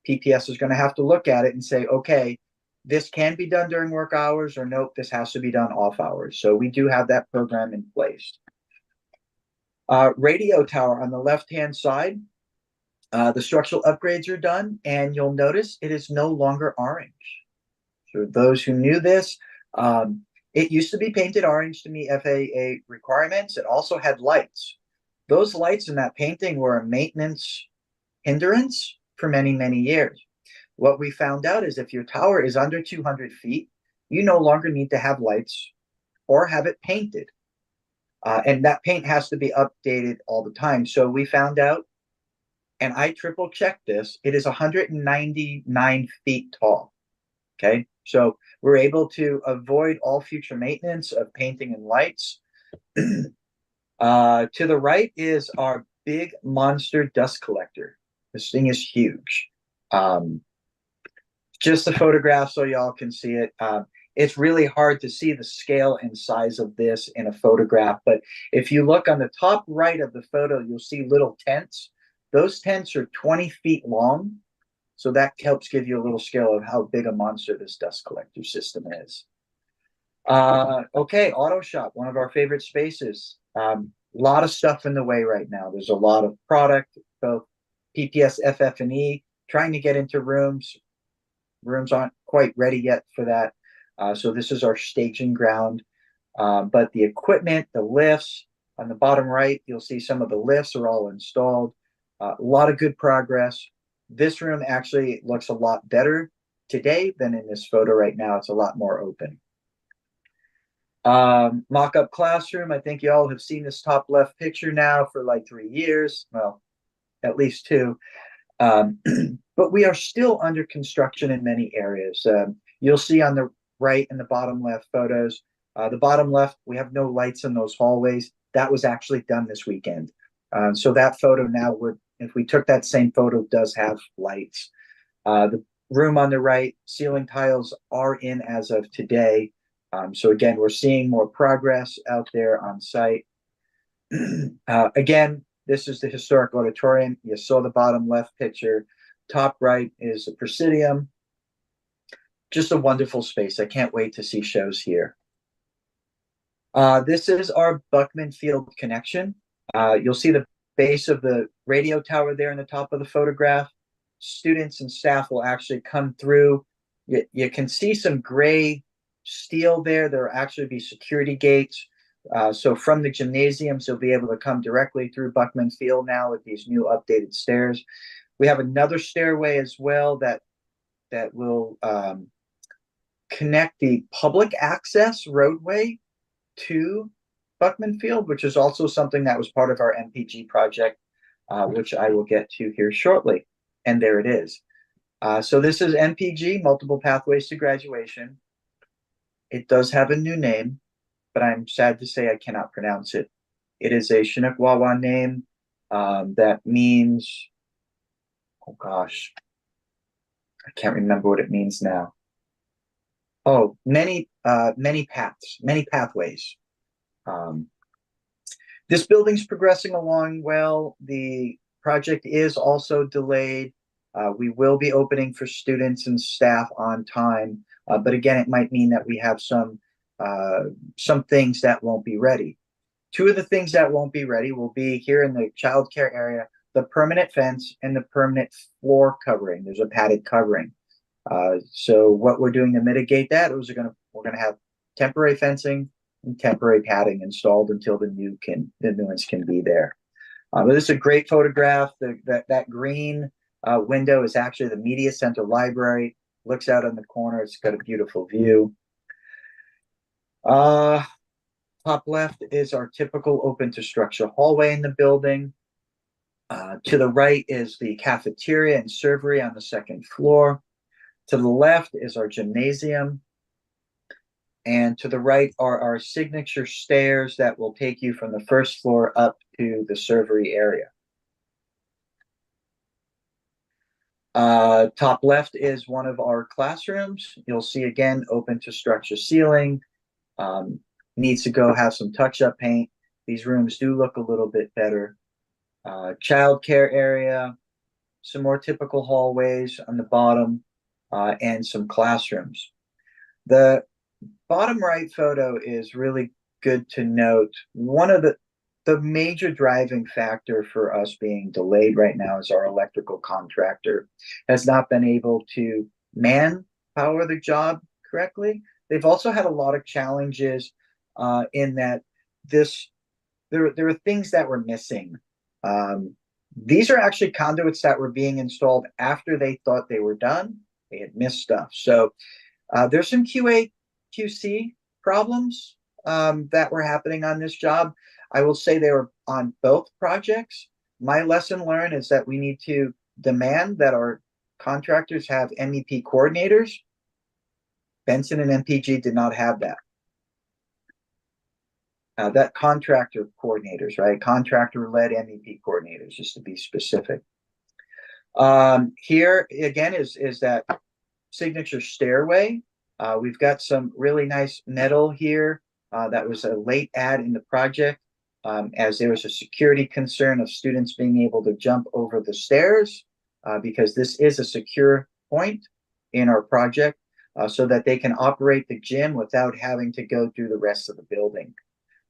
PPS is going to have to look at it and say, okay, this can be done during work hours, or nope, this has to be done off hours. So we do have that program in place. Radio tower on the left-hand side, the structural upgrades are done, and you'll notice it is no longer orange. So those who knew this, it used to be painted orange to meet FAA requirements. It also had lights. Those lights in that painting were a maintenance hindrance for many, many years. What we found out is if your tower is under 200 feet, you no longer need to have lights or have it painted. And that paint has to be updated all the time. So we found out, and I triple checked this, it is 199 feet tall. Okay, so we're able to avoid all future maintenance of painting and lights. To the right is our big monster dust collector. This thing is huge. Just a photograph so y'all can see it. It's really hard to see the scale and size of this in a photograph, but if you look on the top right of the photo, you'll see little tents. Those tents are 20 feet long, so that helps give you a little scale of how big a monster this dust collector system is. Okay, auto shop, one of our favorite spaces. A lot of stuff in the way right now. There's a lot of product, both PPS, FF&E, trying to get into rooms. Rooms aren't quite ready yet for that. So this is our staging ground. But the equipment, the lifts, on the bottom right, you'll see some of the lifts are all installed. A lot of good progress. This room actually looks a lot better today than in this photo right now. It's a lot more open. Mock-up classroom. I think you all have seen this top left picture now for like 3 years. Well, at least 2. But we are still under construction in many areas. You'll see on the right and the bottom left photos. The bottom left, we have no lights in those hallways. That was actually done this weekend. So that photo now would, if we took that same photo, does have lights. The room on the right, ceiling tiles are in as of today. So again, we're seeing more progress out there on site. Again, this is the historic auditorium. You saw the bottom left picture. Top right is the Presidium. Just a wonderful space. I can't wait to see shows here. This is our Buckman Field connection. You'll see the base of the radio tower there in the top of the photograph. Students and staff will actually come through. You can see some gray steel there. There will actually be security gates. So from the gymnasiums, you'll be able to come directly through Buckman Field now with these new updated stairs. We have another stairway as well that will connect the public access roadway to Buckman Field, which is also something that was part of our MPG project, which I will get to here shortly. And there it is. So this is MPG, Multiple Pathways to Graduation. It does have a new name, but I'm sad to say I cannot pronounce it. It is a Chinook Wawa name that means, oh gosh, I can't remember what it means now. Oh, many paths, many pathways. This building's progressing along well. The project is also delayed. We will be opening for students and staff on time, but again, it might mean that we have some things that won't be ready. 2 of the things that won't be ready will be here in the childcare area, the permanent fence and the permanent floor covering. There's a padded covering. So what we're doing to mitigate that is we're gonna have temporary fencing and temporary padding installed until the new ones can be there. But this is a great photograph. That green window is actually the media center library. Looks out on the corner. It's got a beautiful view. Top left is our typical open to structure hallway in the building. To the right is the cafeteria and servery on the second floor. To the left is our gymnasium. And to the right are our signature stairs that will take you from the first floor up to the servery area. Top left is one of our classrooms. You'll see again, open to structure ceiling. Needs to go have some touch-up paint. These rooms do look a little bit better. Childcare area, some more typical hallways on the bottom, and some classrooms. The bottom right photo is really good to note. One of the major driving factor for us being delayed right now is our electrical contractor has not been able to manpower the job correctly. They've also had a lot of challenges in that there are things that were missing. These are actually conduits that were being installed after they thought they were done. They had missed stuff. So there's some QA/QC problems that were happening on this job. I will say they were on both projects. My lesson learned is that we need to demand that our contractors have MEP coordinators. Benson and MPG did not have that. That contractor coordinators, right? Contractor-led MEP coordinators, just to be specific. Here again is that signature stairway. We've got some really nice metal here. That was a late add in the project, as there was a security concern of students being able to jump over the stairs, because this is a secure point in our project, so that they can operate the gym without having to go through the rest of the building.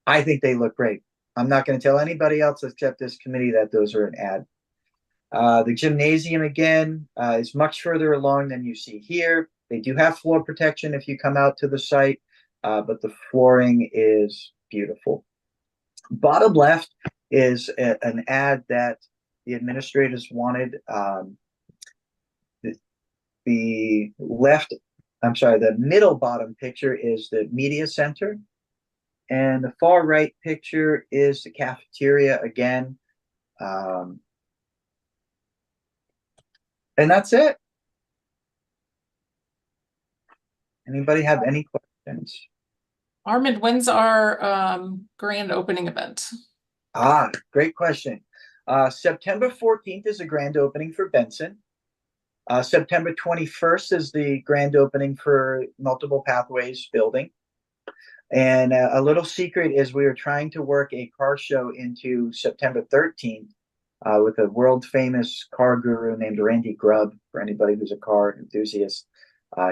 I think they look great. I'm not going to tell anybody else except this committee that those are an ad. The gymnasium again is much further along than you see here. They do have floor protection if you come out to the site, but the flooring is beautiful. Bottom left is an ad that the administrators wanted. The middle bottom picture is the media center. And the far right picture is the cafeteria again. And that's it. Anybody have any questions? Armand, when's our grand opening event? Great question. September 14th is the grand opening for Benson. September 21st is the grand opening for Multiple Pathways building. And a little secret is we are trying to work a car show into September 13th with a world famous car guru named Randy Grubb, for anybody who's a car enthusiast.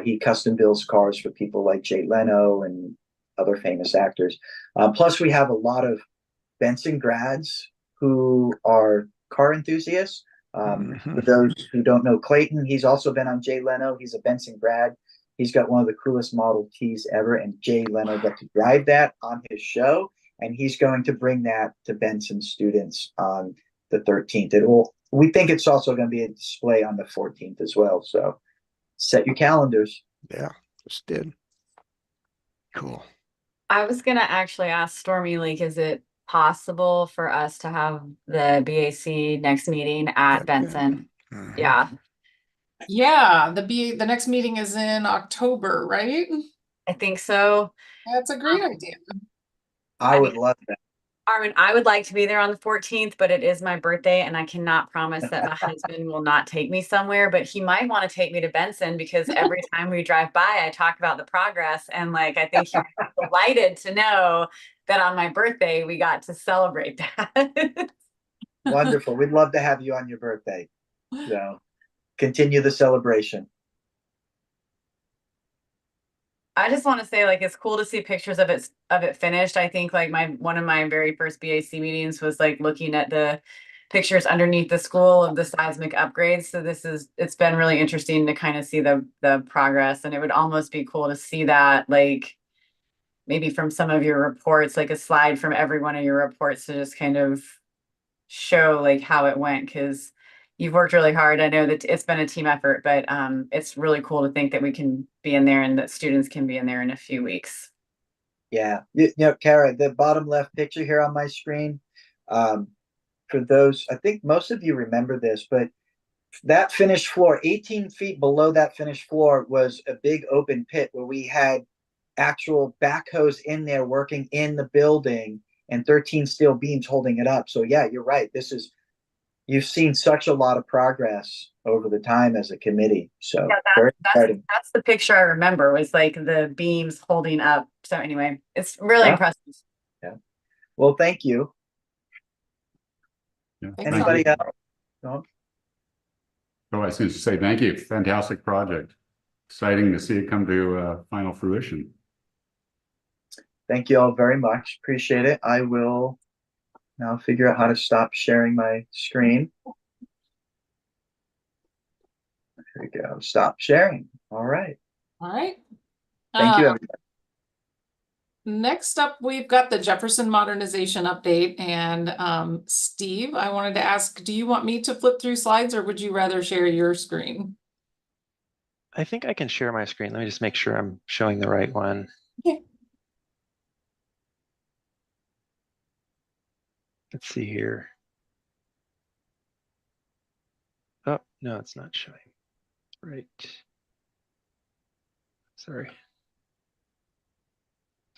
He custom builds cars for people like Jay Leno and other famous actors. Plus, we have a lot of Benson grads who are car enthusiasts. For those who don't know Clayton, he's also been on Jay Leno. He's a Benson grad. He's got one of the coolest Model Ts ever, and Jay Leno got to drive that on his show, and he's going to bring that to Benson students on the 13th. We think it's also going to be a display on the 14th as well, so set your calendars. Yeah, just did. Cool. I was gonna actually ask Stormy, like, is it possible for us to have the BAC next meeting at Benson? Yeah. Yeah, the next meeting is in October, right? I think so. That's a great idea. I would love that. Armin, I would like to be there on the 14th, but it is my birthday and I cannot promise that my husband will not take me somewhere, but he might want to take me to Benson because every time we drive by, I talk about the progress. And like, I think he's delighted to know that on my birthday, we got to celebrate that. Wonderful. We'd love to have you on your birthday. So continue the celebration. I just want to say, like, it's cool to see pictures of it finished. I think like one of my very first BAC meetings was like looking at the pictures underneath the school of the seismic upgrades. So it's been really interesting to kind of see the progress, and it would almost be cool to see that, like maybe from some of your reports, like a slide from every one of your reports to just kind of show like how it went, because you've worked really hard. I know that it's been a team effort, but it's really cool to think that we can be in there and that students can be in there in a few weeks. Yeah, you know, Kara, the bottom left picture here on my screen, for those, I think most of you remember this, but that finished floor, 18 feet below that finished floor was a big open pit where we had actual backhoes in there working in the building and 13 steel beams holding it up. So yeah, you're right. You've seen such a lot of progress over the time as a committee. So Yeah, very exciting. that's the picture I remember, was like the beams holding up. So anyway, it's really Yeah. impressive. Yeah. Well, thank you. Yeah, Thanks, thank Anybody you. else? No? Oh, I was going to say thank you. Fantastic project. Exciting to see it come to final fruition. Thank you all very much. Appreciate it. I will now figure out how to stop sharing my screen. There we go. Stop sharing. All right. All right. Thank you, everybody. Next up, we've got the Jefferson modernization update. And Steve, I wanted to ask, do you want me to flip through slides or would you rather share your screen? I think I can share my screen. Let me just make sure I'm showing the right one. Okay. Let's see here. Oh, no, it's not showing. Right. Sorry.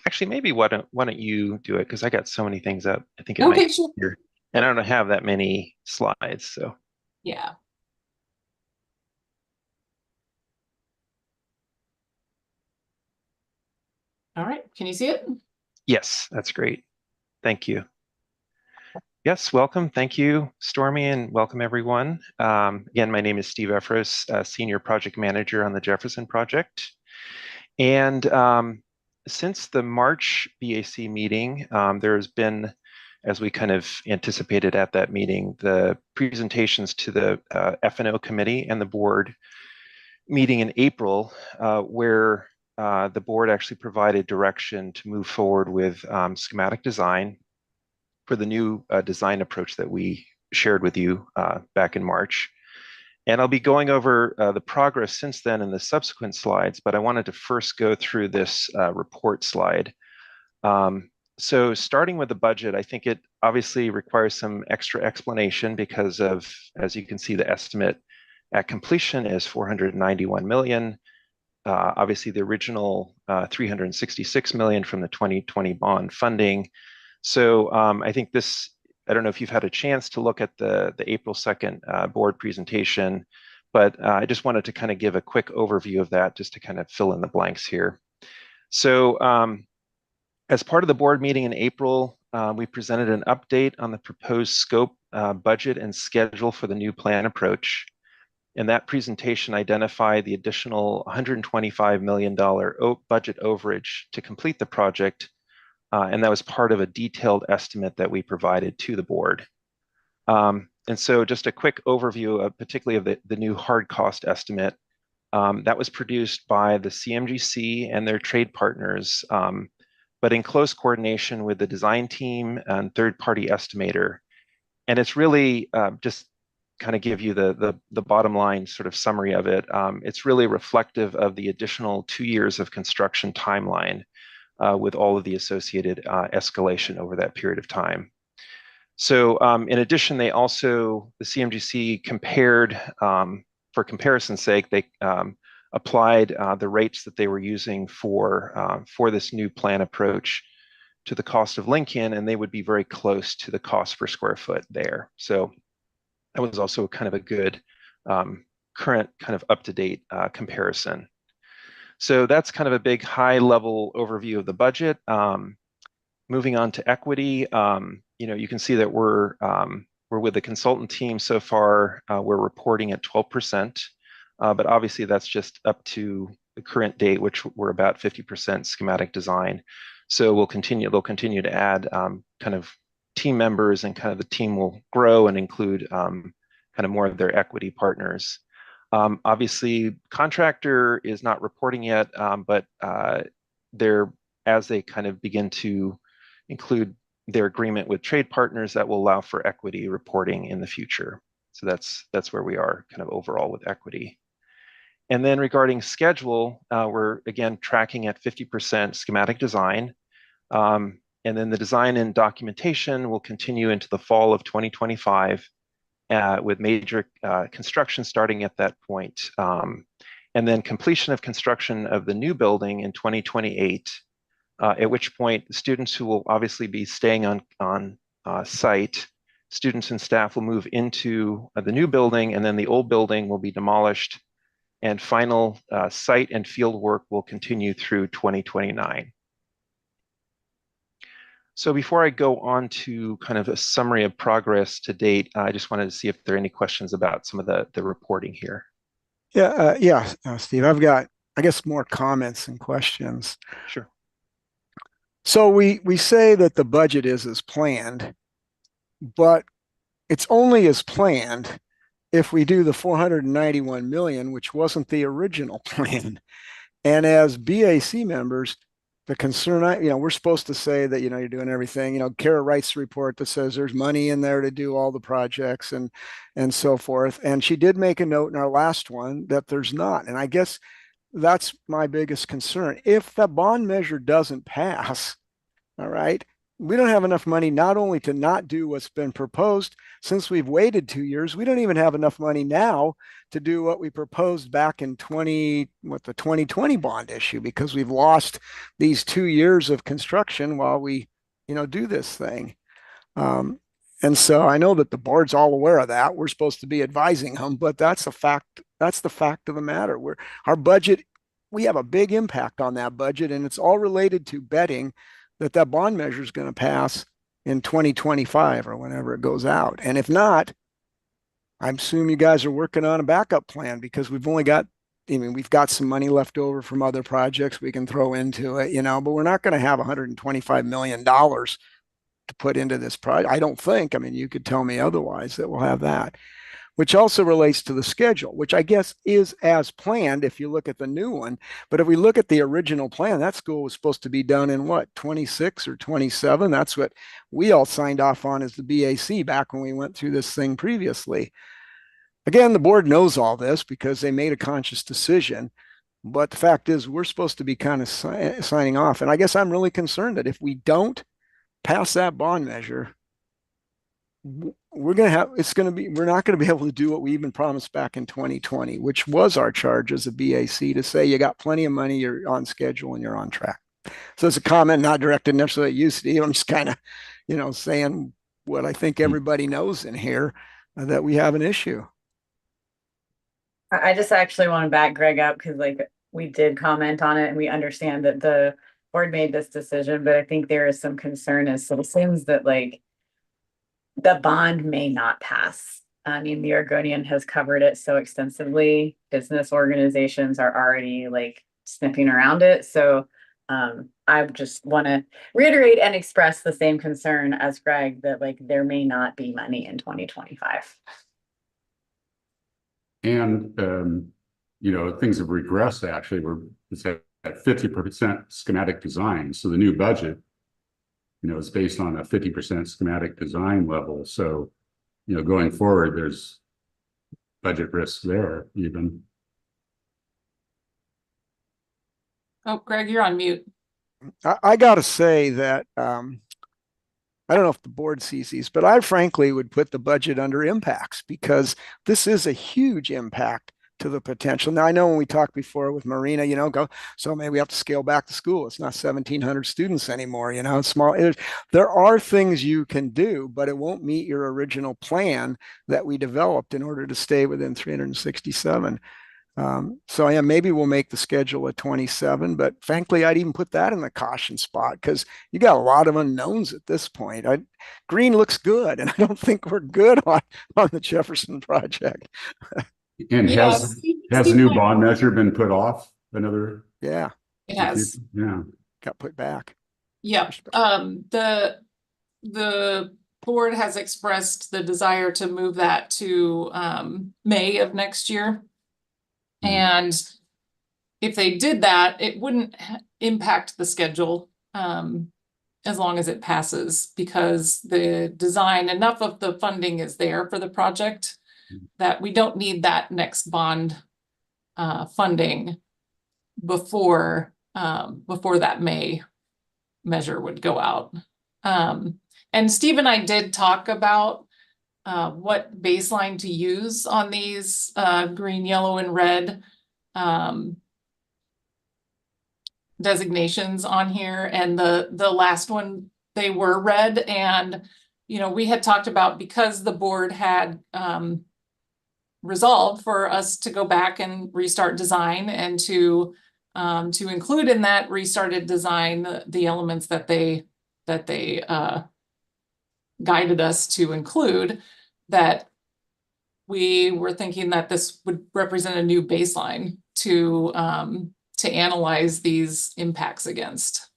Actually, maybe why don't you do it? Because I got so many things up. I think it might Okay, be sure. easier. And I don't have that many slides, so. Yeah. All right, can you see it? Yes, that's great. Thank you. Yes, welcome. Thank you, Stormy, and welcome everyone. Again, my name is Steve Efros, Senior Project Manager on the Jefferson Project. And since the March BAC meeting, there's been, as we kind of anticipated at that meeting, the presentations to the F&O committee and the board meeting in April, where the board actually provided direction to move forward with schematic design for the new design approach that we shared with you back in March. And I'll be going over the progress since then in the subsequent slides, but I wanted to first go through this report slide. So starting with the budget, I think it obviously requires some extra explanation because of, as you can see, the estimate at completion is 491 million. Obviously, the original 366 million from the 2020 bond funding. So I think this, I don't know if you've had a chance to look at the April 2nd board presentation, but I just wanted to kind of give a quick overview of that just to kind of fill in the blanks here. So as part of the board meeting in April, we presented an update on the proposed scope, budget, and schedule for the new plan approach. And that presentation identified the additional $125 million budget overage to complete the project. And that was part of a detailed estimate that we provided to the board. And so just a quick overview of particularly of the new hard cost estimate that was produced by the CMGC and their trade partners, but in close coordination with the design team and third-party estimator. And it's really just kind of give you the bottom line sort of summary of it. It's really reflective of the additional 2 years of construction timeline with all of the associated escalation over that period of time. So in addition, they also, the CMGC compared, for comparison's sake, they applied the rates that they were using for this new plan approach to the cost of Lincoln, and they would be very close to the cost per square foot there. So that was also kind of a good current kind of up-to-date comparison. So that's kind of a big high-level overview of the budget. Moving on to equity, you can see that we're with the consultant team so far. We're reporting at 12%, but obviously that's just up to the current date, which we're about 50% schematic design. So they'll continue to add kind of team members, and kind of the team will grow and include kind of more of their equity partners. Obviously, contractor is not reporting yet, but as they kind of begin to include their agreement with trade partners, that will allow for equity reporting in the future. So that's where we are kind of overall with equity. And then regarding schedule, we're again tracking at 50% schematic design. And then the design and documentation will continue into the fall of 2025 with major construction starting at that point. And then completion of construction of the new building in 2028, at which point students who will obviously be staying on site, students and staff will move into the new building, and then the old building will be demolished, and final site and field work will continue through 2029. So before I go on to kind of a summary of progress to date, I just wanted to see if there are any questions about some of the reporting here. Yeah, Steve, I've got, I guess, more comments and questions. Sure. So we say that the budget is as planned, but it's only as planned if we do the 491 million, which wasn't the original plan. And as BAC members, the concern, we're supposed to say that, you're doing everything. Kara writes the report that says there's money in there to do all the projects and so forth. And she did make a note in our last one that there's not. And I guess that's my biggest concern. If the bond measure doesn't pass, all right, we don't have enough money not only to not do what's been proposed. Since we've waited 2 years, we don't even have enough money now to do what we proposed back in the 2020 bond issue, because we've lost these 2 years of construction while we, do this thing. And so I know that the board's all aware of that. We're supposed to be advising them, but that's a fact. That's the fact of the matter. Our budget, we have a big impact on that budget, and it's all related to betting that bond measure is going to pass in 2025 or whenever it goes out. And if not, I assume you guys are working on a backup plan, because we've got some money left over from other projects we can throw into it, but we're not going to have $125 million to put into this project. I don't think, you could tell me otherwise, that we'll have that. Which also relates to the schedule, which I guess is as planned if you look at the new one. But if we look at the original plan, that school was supposed to be done in what, 26 or 27? That's what we all signed off on as the BAC back when we went through this thing previously. Again, the board knows all this because they made a conscious decision. But the fact is, we're supposed to be kind of signing off. And I guess I'm really concerned that if we don't pass that bond measure, we're not going to be able to do what we even promised back in 2020, which was our charge as a BAC to say, you got plenty of money, you're on schedule, and you're on track. So it's a comment not directed necessarily at you, Steve. I'm just kind of, saying what I think everybody knows in here, that we have an issue. I just actually want to back Greg up, because we did comment on it and we understand that the board made this decision, but I think there is some concern as citizens that the bond may not pass. The Oregonian has covered it so extensively. Business organizations are already sniffing around it. So I just want to reiterate and express the same concern as Greg, that there may not be money in 2025. And, things have regressed, actually. It's at 50% schematic design. So the new budget, is based on a 50% schematic design level. So, going forward, there's budget risk there even. Oh, Greg, you're on mute. I got to say that I don't know if the board sees these, but I frankly would put the budget under impacts, because this is a huge impact to the potential. Now, I know when we talked before with Marina, so maybe we have to scale back the school. It's not 1,700 students anymore, it's small. There are things you can do, but it won't meet your original plan that we developed in order to stay within 367. So yeah, maybe we'll make the schedule at 27, but frankly, I'd even put that in the caution spot, because you got a lot of unknowns at this point. Green looks good, and I don't think we're good on the Jefferson project. And has the new bond measure been put off another? Yeah, it has. Yeah, got put back. Yeah. The board has expressed the desire to move that to May of next year. And if they did that, it wouldn't impact the schedule as long as it passes, because the design, enough of the funding is there for the project that we don't need that next bond funding before that May measure would go out. And Steve and I did talk about what baseline to use on these green, yellow, and red designations on here. And the last one, they were red. And, you know, we had talked about, because the board had resolved for us to go back and restart design, and to include in that restarted design the elements that they guided us to include, that we were thinking that this would represent a new baseline to analyze these impacts against.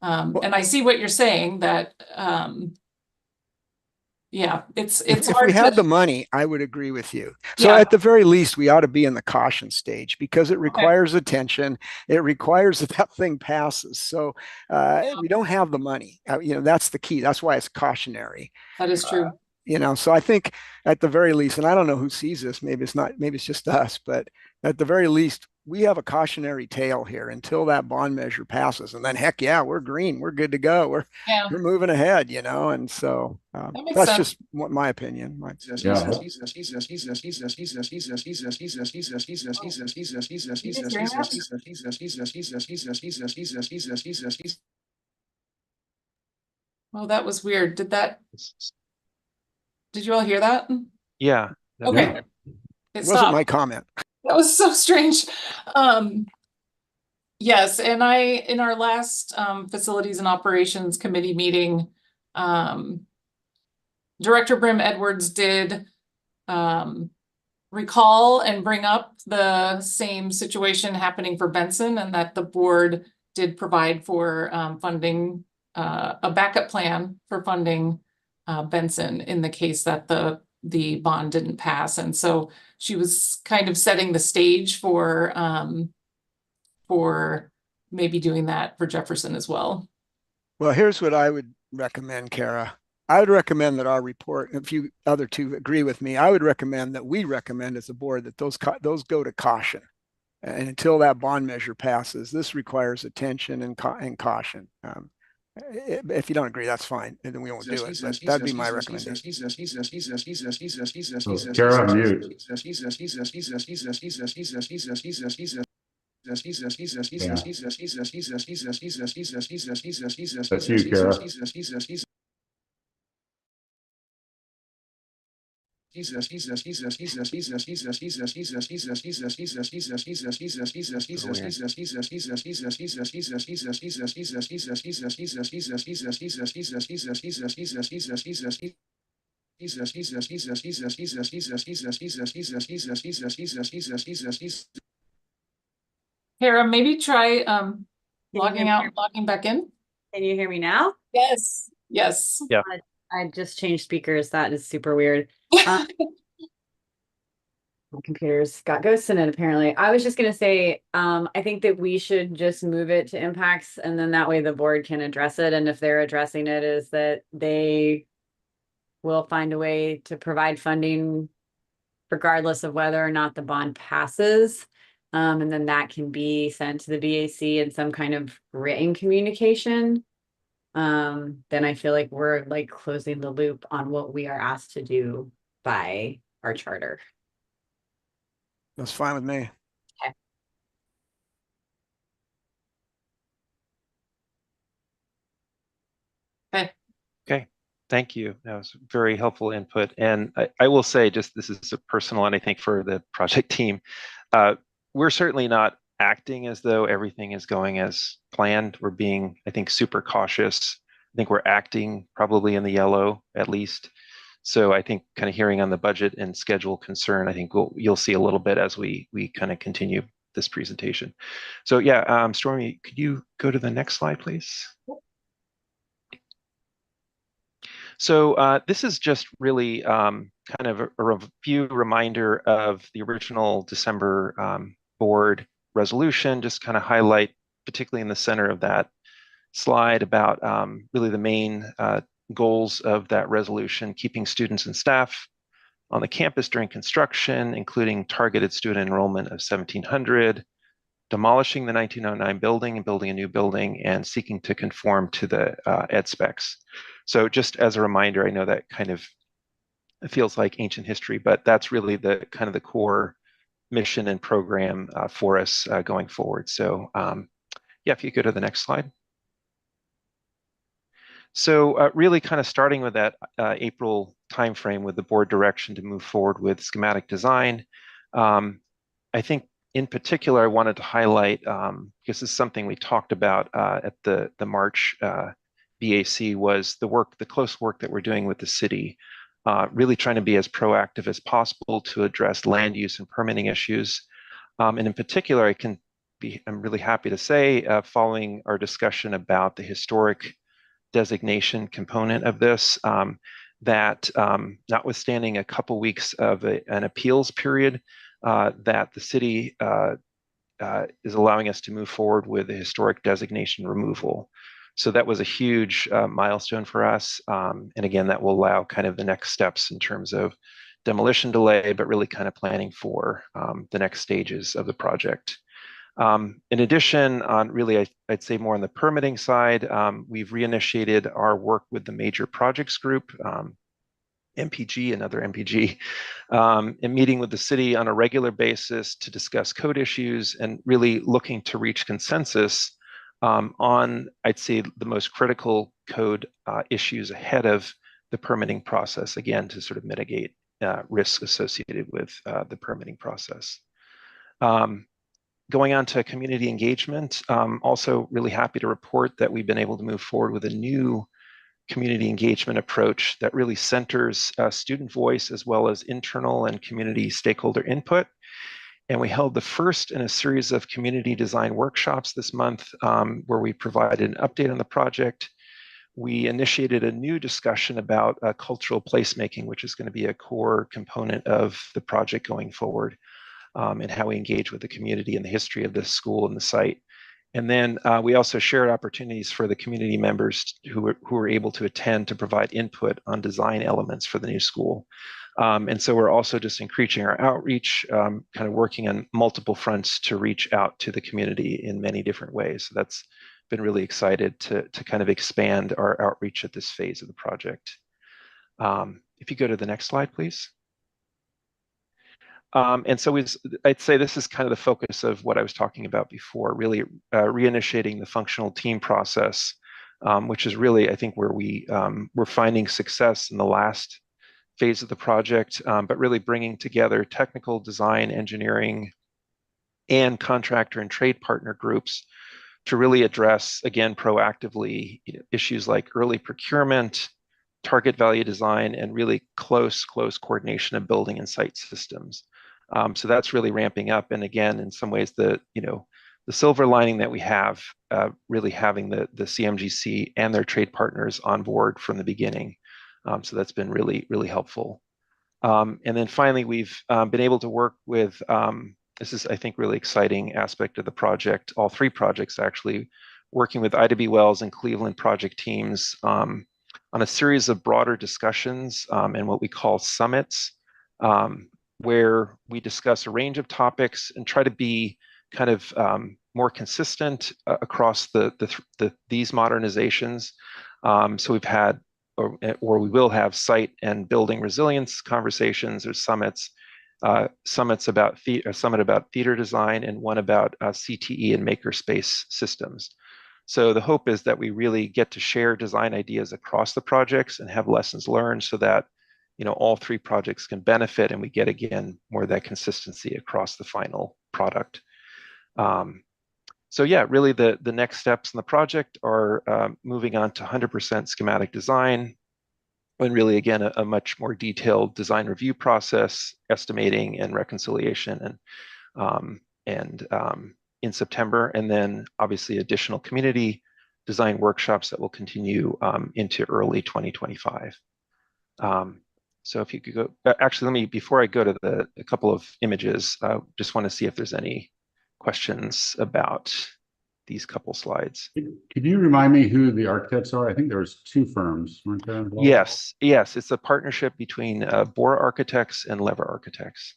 And I see what you're saying, that yeah, it's If hard we had to- the money, I would agree with you. So Yeah. at the very least, we ought to be in the caution stage, because it requires attention. It requires that that thing passes. So we don't have the money. You know, that's the key. That's why it's cautionary. That is true. You know, so I think at the very least, and I don't know who sees this, maybe it's not, maybe it's just us, but at the very least, we have a cautionary tale here until that bond measure passes. And then heck yeah, we're green. We're good to go. We're moving ahead, you know? And so makes that's sense. just what my opinion. Well, that was weird. Did you all hear that? Yeah. that- Okay. Yeah. It It stopped. wasn't my comment. That was so strange. Yes, and in our last Facilities and Operations Committee meeting, Director Brim Edwards did recall and bring up the same situation happening for Benson, and that the board did provide for funding, a backup plan for funding Benson in the case that the bond didn't pass. And so she was kind of setting the stage for maybe doing that for Jefferson as well. Well, here's what I would recommend, Kara. I would recommend that our report, if you other two agree with me, I would recommend that we recommend as a board that those go to caution. And until that bond measure passes, this requires attention and caution. If you don't agree, that's fine, and then we won't do it. But that'd be my recommendation. Kara, mute. That's you, Kara. Kara, maybe try logging hear out, me? logging back in. Can you hear me now? Yes. Yes. Yeah. I just changed speakers. That is super weird. My computer's got ghosts in it, apparently. I was just going to say, I think that we should just move it to impacts, and then that way the board can address it. And if they're addressing it, is that they will find a way to provide funding regardless of whether or not the bond passes. And then that can be sent to the BAC in some kind of written communication. Then I feel like we're like closing the loop on what we are asked to do by our charter. That's fine with me. Okay. Thank you. That was very helpful input. And I will say, just this is a personal, and I think for the project team, we're certainly not acting as though everything is going as planned. We're being, I think, super cautious. I think we're acting probably in the yellow at least. So I think kind of hearing on the budget and schedule concern, I think you'll see a little bit as we kind of continue this presentation. So yeah, Stormy, could you go to the next slide, please? So this is just really kind of a review reminder of the original December board resolution, just kind of highlight, particularly in the center of that slide, about really the main goals of that resolution: keeping students and staff on the campus during construction, including targeted student enrollment of 1,700, demolishing the 1909 building and building a new building, and seeking to conform to the ed specs. So just as a reminder, I know that kind of feels like ancient history, but that's really the kind of the core mission and program for us going forward. So yeah, if you go to the next slide. So really kind of starting with that April timeframe with the board direction to move forward with schematic design. I think in particular, I wanted to highlight, because this is something we talked about at the March BAC, was the close work that we're doing with the city, really trying to be as proactive as possible to address land use and permitting issues. And in particular, I'm really happy to say, following our discussion about the historic designation component of this, that notwithstanding a couple weeks of an appeals period, that the city is allowing us to move forward with the historic designation removal. So that was a huge milestone for us. And again, that will allow kind of the next steps in terms of demolition delay, but really kind of planning for the next stages of the project. In addition, on really, I'd say more on the permitting side, we've reinitiated our work with the major projects group, MPG, another MPG, and meeting with the city on a regular basis to discuss code issues and really looking to reach consensus on, I'd say, the most critical code issues ahead of the permitting process, again, to sort of mitigate risks associated with the permitting process. Going on to community engagement, also really happy to report that we've been able to move forward with a new community engagement approach that really centers student voice as well as internal and community stakeholder input. And we held the first in a series of community design workshops this month, where we provided an update on the project. We initiated a new discussion about cultural placemaking, which is going to be a core component of the project going forward, and how we engage with the community and the history of the school and the site. And then we also shared opportunities for the community members who were able to attend to provide input on design elements for the new school. And so we're also just increasing our outreach, kind of working on multiple fronts to reach out to the community in many different ways. So that's been really excited to kind of expand our outreach at this phase of the project. If you go to the next slide, please. And so I'd say this is kind of the focus of what I was talking about before, really reinitiating the functional team process, which is really, I think, where we're finding success in the last phase of the project, but really bringing together technical design, engineering, and contractor and trade partner groups to really address, again, proactively, issues like early procurement, target value design, and really close coordination of building and site systems. So that's really ramping up. And again, in some ways, the silver lining that we have, really having the CMGC and their trade partners on board from the beginning. So that's been really, really helpful. And then finally, we've been able to work with, this is, I think, really exciting aspect of the project, all three projects actually, working with Ida B. Wells and Cleveland project teams on a series of broader discussions and what we call summits, where we discuss a range of topics and try to be kind of more consistent across these modernizations. So we've had, or we will have, site and building resilience conversations or summits, summit about theater design, and one about CTE and makerspace systems. So the hope is that we really get to share design ideas across the projects and have lessons learned, so that all three projects can benefit, and we get, again, more of that consistency across the final product. So yeah, really the next steps in the project are moving on to 100% schematic design, and really, again, a much more detailed design review process, estimating and reconciliation, and in September, and then obviously additional community design workshops that will continue into early 2025. So if you could go, actually, before I go to a couple of images, just want to see if there's any questions about these couple slides. Could you remind me who the architects are? I think there's 2 firms, weren't there? Involved? Yes, it's a partnership between Bora Architects and Lever Architects.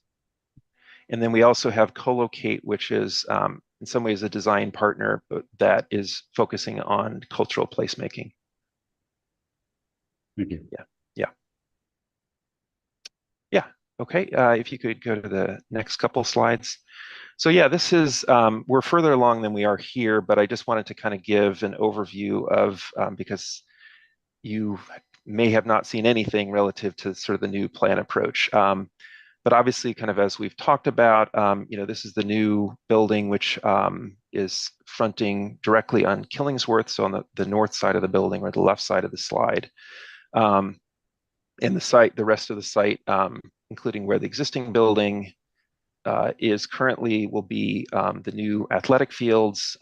And then we also have Colocate, which is in some ways a design partner, but that is focusing on cultural placemaking. Thank you. Yeah. Okay. If you could go to the next couple slides. So yeah, this is, we're further along than we are here, but I just wanted to kind of give an overview of, because you may have not seen anything relative to sort of the new plan approach. But obviously, kind of as we've talked about, this is the new building, which is fronting directly on Killingsworth, so on the north side of the building or the left side of the slide. And the site, the rest of the site, including where the existing building is currently, will be the new athletic fields,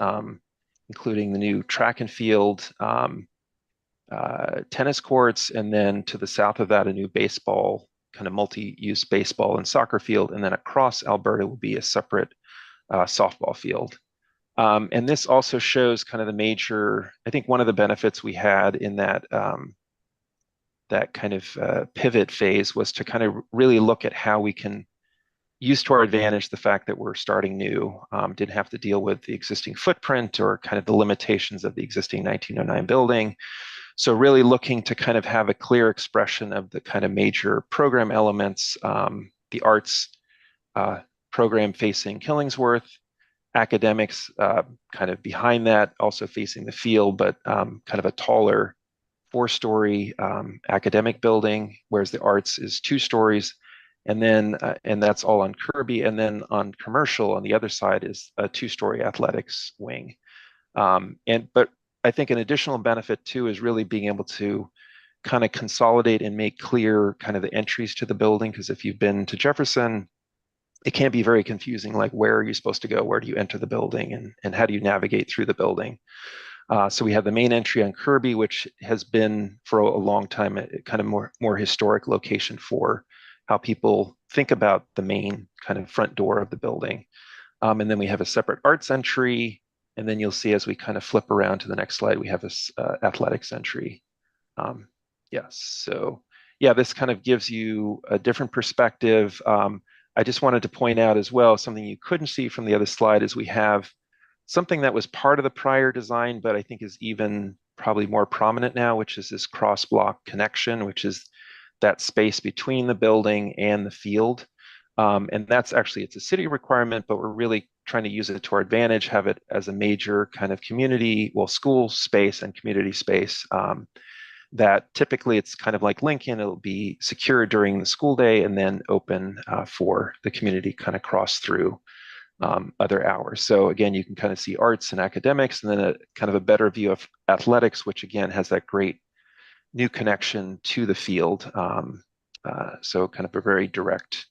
including the new track and field, tennis courts, and then to the south of that, a new baseball, kind of multi-use baseball and soccer field, and then across Alberta will be a separate softball field. And this also shows kind of the major, I think one of the benefits we had in that that kind of pivot phase was to kind of really look at how we can use to our advantage the fact that we're starting new, didn't have to deal with the existing footprint or kind of the limitations of the existing 1909 building. So really looking to kind of have a clear expression of the kind of major program elements, the arts program facing Killingsworth, academics kind of behind that, also facing the field, but kind of a taller 4-story academic building, whereas the arts is 2 stories. And then, and that's all on Kirby. And then on commercial, on the other side is a 2-story athletics wing. But I think an additional benefit too is really being able to kind of consolidate and make clear kind of the entries to the building. Because if you've been to Jefferson, it can be very confusing, like where are you supposed to go? Where do you enter the building? And how do you navigate through the building? So we have the main entry on Kirby, which has been for a long time a kind of more historic location for how people think about the main kind of front door of the building. And then we have a separate arts entry. And then you'll see as we kind of flip around to the next slide, we have this athletics entry. So yeah, this kind of gives you a different perspective. I just wanted to point out as well, something you couldn't see from the other slide is we have something that was part of the prior design, but I think is even probably more prominent now, which is this cross-block connection, which is that space between the building and the field. And that's actually, it's a city requirement, but we're really trying to use it to our advantage, have it as a major kind of community, well, school space and community space. That typically it's kind of like Lincoln, it'll be secure during the school day and then open for the community kind of cross through other hours. So again, you can kind of see arts and academics, and then a kind of a better view of athletics, which again has that great new connection to the field. So kind of a very direct,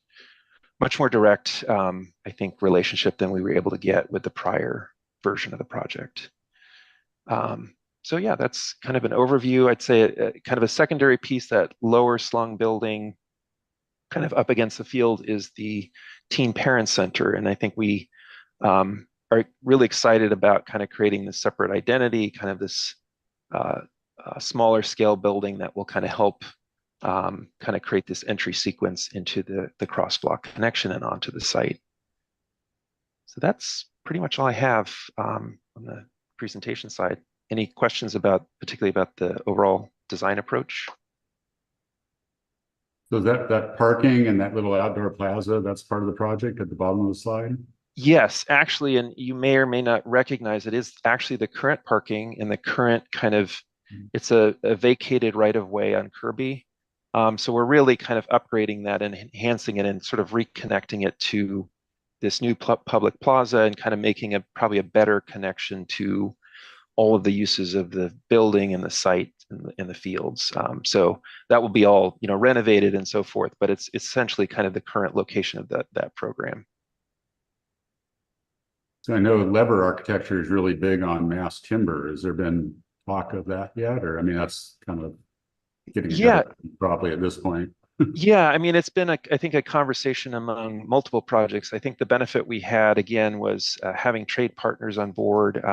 much more direct, I think, relationship than we were able to get with the prior version of the project. So yeah, that's kind of an overview. I'd say kind of a secondary piece, that lower slung building kind of up against the field is the Teen Parent Center. And I think we are really excited about kind of creating this separate identity, kind of this smaller scale building that will kind of help kind of create this entry sequence into the cross-block connection and onto the site. So that's pretty much all I have on the presentation side. Any questions particularly about the overall design approach? So that parking and that little outdoor plaza, that's part of the project at the bottom of the slide? Yes, actually, and you may or may not recognize it is actually the current parking and the current kind of, it's a vacated right of way on Kirby. So we're really kind of upgrading that and enhancing it and sort of reconnecting it to this new public plaza and kind of making probably a better connection to all of the uses of the building and the site and the fields. So that will be all, renovated and so forth, but it's essentially kind of the current location of that program. So I know Lever Architecture is really big on mass timber. Has there been talk of that yet? Or, I mean, that's kind of getting ahead Yeah. of it probably at this point. Yeah, I mean, it's been, I think, a conversation among multiple projects. I think the benefit we had, again, was having trade partners on board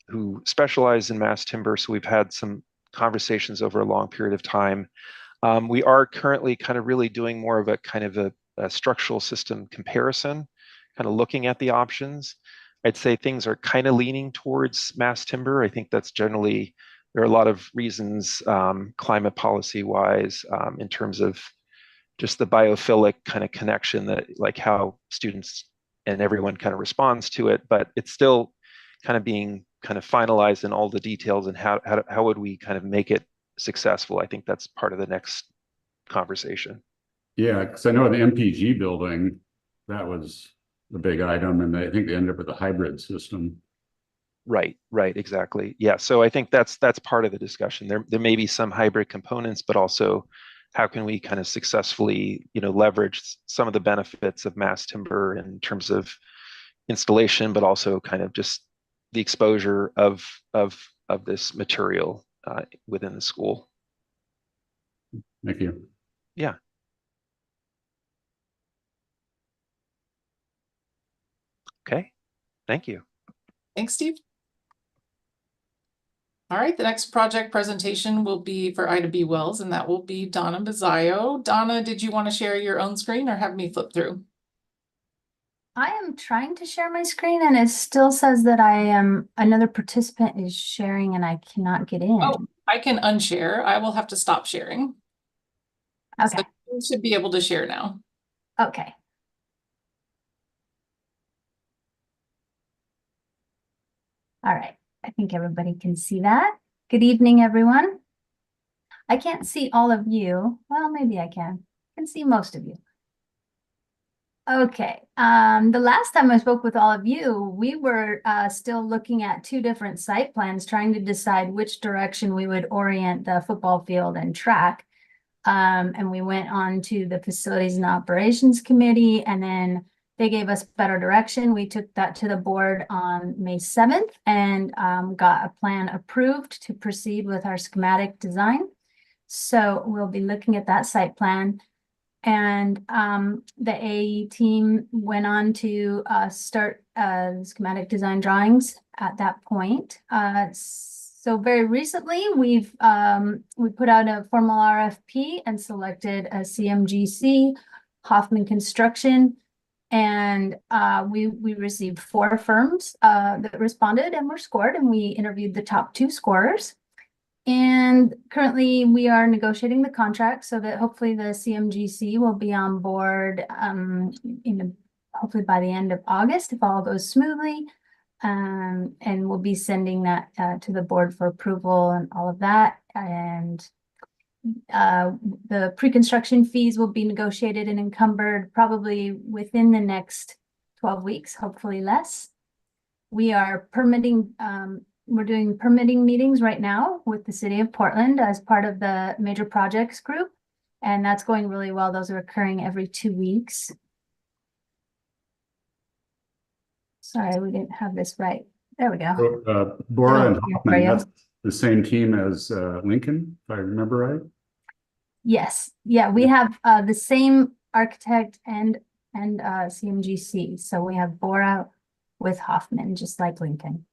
who specialize in mass timber. So we've had some conversations over a long period of time. We are currently kind of really doing more of a kind of a structural system comparison, kind of looking at the options. I'd say things are kind of leaning towards mass timber. I think that's generally, there are a lot of reasons, climate policy wise, in terms of just the biophilic kind of connection that, like, how students and everyone kind of responds to it, but it's still kind of being kind of finalized in all the details and how would we kind of make it successful. I think that's part of the next conversation. Yeah, because I know the MPG building, that was the big item, and I think they ended up with a hybrid system. Right, exactly. Yeah, so I think that's part of the discussion. There may be some hybrid components, but also how can we kind of successfully, leverage some of the benefits of mass timber in terms of installation, but also kind of just the exposure of this material within the school. Thank you. Yeah. Okay, thank you. Thanks, Steve. All right, the next project presentation will be for Ida B. Wells, and that will be Donna Bazzaio. Donna, did you want to share your own screen or have me flip through? I am trying to share my screen and it still says that another participant is sharing and I cannot get in. Oh, I can unshare. I will have to stop sharing. Okay. So you should be able to share now. Okay. All right. I think everybody can see that. Good evening, everyone. I can't see all of you. Well, maybe I can. I can see most of you. Okay. The last time I spoke with all of you, we were still looking at two different site plans, trying to decide which direction we would orient the football field and track. And we went on to the Facilities and Operations Committee, and then they gave us better direction. We took that to the board on May 7th and got a plan approved to proceed with our schematic design. So we'll be looking at that site plan. And the AE team went on to start schematic design drawings at that point. So very recently, we put out a formal RFP and selected a CMGC, Hoffman Construction, and we received 4 firms that responded and were scored, and we interviewed the top 2 scorers. And currently we are negotiating the contract so that hopefully the CMGC will be on board hopefully by the end of August if all goes smoothly. And we'll be sending that to the board for approval and all of that. And the pre-construction fees will be negotiated and encumbered probably within the next 12 weeks, hopefully less. We are permitting, we're doing permitting meetings right now with the city of Portland as part of the major projects group. And that's going really well. Those are occurring every 2 weeks. Sorry, we didn't have this right. There we go. So, Bora and Oh, Hoffman, that's the same team as Lincoln, if I remember right. Yes. Yeah, we have the same architect and CMGC. So we have Bora with Hoffman, just like Lincoln.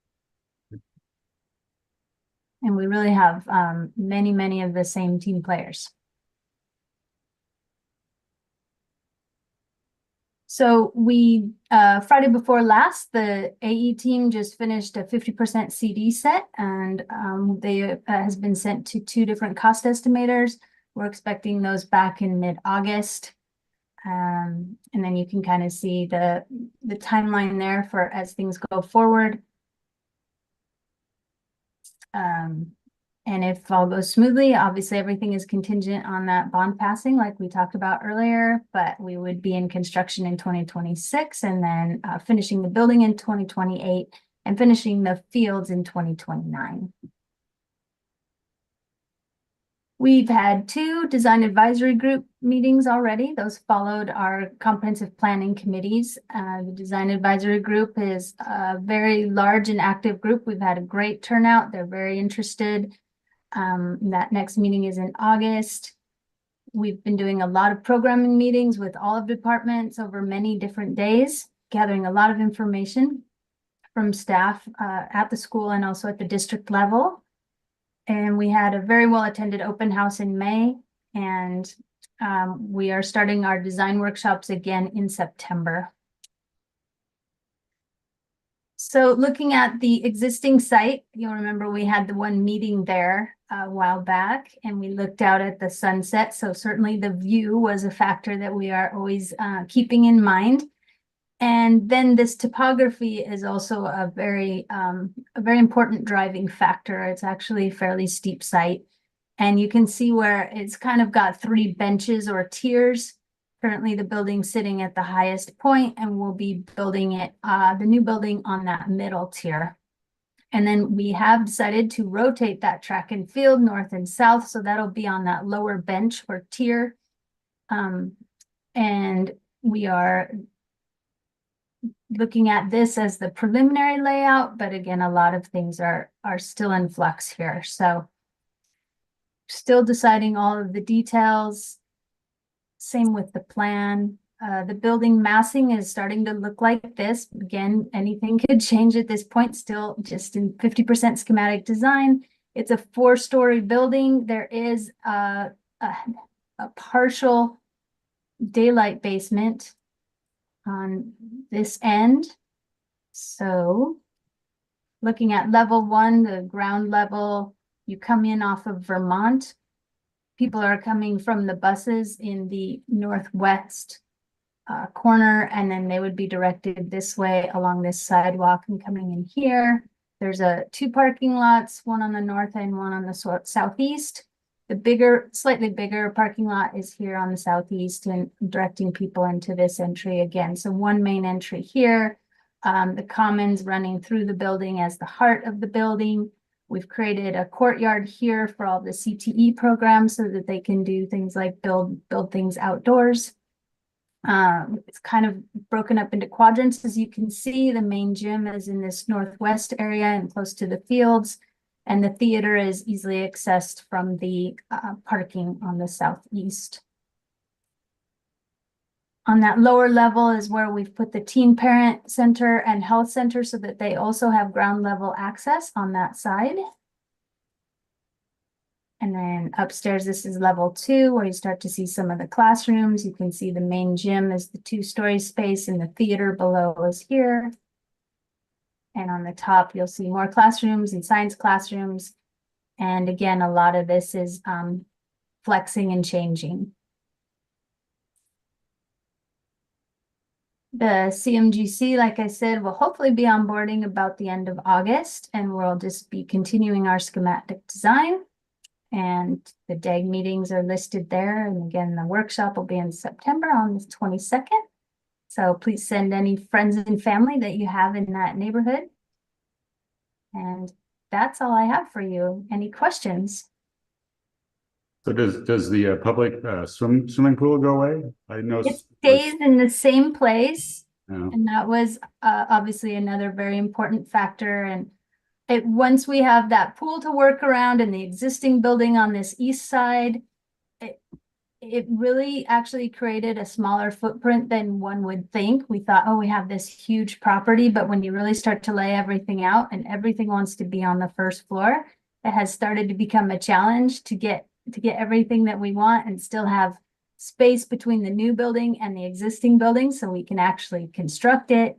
And we really have many of the same team players. So we, Friday before last, the AE team just finished a 50% CD set, and they has been sent to 2 different cost estimators. We're expecting those back in mid-August. And then you can kind of see the timeline there for as things go forward. And if all goes smoothly, obviously everything is contingent on that bond passing like we talked about earlier, but we would be in construction in 2026 and then finishing the building in 2028 and finishing the fields in 2029. We've had 2 design advisory group meetings already. Those followed our comprehensive planning committees. The design advisory group is a very large and active group. We've had a great turnout. They're very interested. That next meeting is in August. We've been doing a lot of programming meetings with all of departments over many different days, gathering a lot of information from staff at the school and also at the district level. And we had a very well-attended open house in May, and we are starting our design workshops again in September. So looking at the existing site, you'll remember we had the one meeting there a while back, and we looked out at the sunset. So certainly the view was a factor that we are always keeping in mind. And then this topography is also a very important driving factor. It's actually a fairly steep site. And you can see where it's kind of got three benches or tiers. Currently, the building's sitting at the highest point, and we'll be building it, the new building on that middle tier. And then we have decided to rotate that track and field north and south. So that'll be on that lower bench or tier. And we are looking at this as the preliminary layout, but again, a lot of things are still in flux here. So still deciding all of the details. Same with the plan. The building massing is starting to look like this. Again, anything could change at this point, still just in 50% schematic design. It's a 4-story building. There is a partial daylight basement on this end. So looking at level 1, the ground level, you come in off of Vermont. People are coming from the buses in the northwest corner, and then they would be directed this way along this sidewalk and coming in here. There's 2 parking lots, one on the north and one on the southeast. The slightly bigger parking lot is here on the southeast and directing people into this entry again. So one main entry here, the commons running through the building as the heart of the building. We've created a courtyard here for all the CTE programs so that they can do things like build things outdoors. It's kind of broken up into quadrants. As you can see, the main gym is in this northwest area and close to the fields. And the theater is easily accessed from the parking on the southeast. On that lower level is where we've put the teen parent center and health center so that they also have ground level access on that side. And then upstairs, this is level 2, where you start to see some of the classrooms. You can see the main gym is the 2-story space, and the theater below is here. And on the top, you'll see more classrooms and science classrooms. And again, a lot of this is flexing and changing. The CMGC, like I said, will hopefully be onboarding about the end of August, and we'll just be continuing our schematic design. And the DAG meetings are listed there. And again, the workshop will be in September on the 22nd. So please send any friends and family that you have in that neighborhood. And that's all I have for you. Any questions? So does the public swimming pool go away? I know it stays in the same place, yeah. And that was obviously another very important factor. And once we have that pool to work around in the existing building on this east side, it really actually created a smaller footprint than one would think. We thought, oh, we have this huge property, but when you really start to lay everything out and everything wants to be on the first floor, it has started to become a challenge to get everything that we want and still have space between the new building and the existing building so we can actually construct it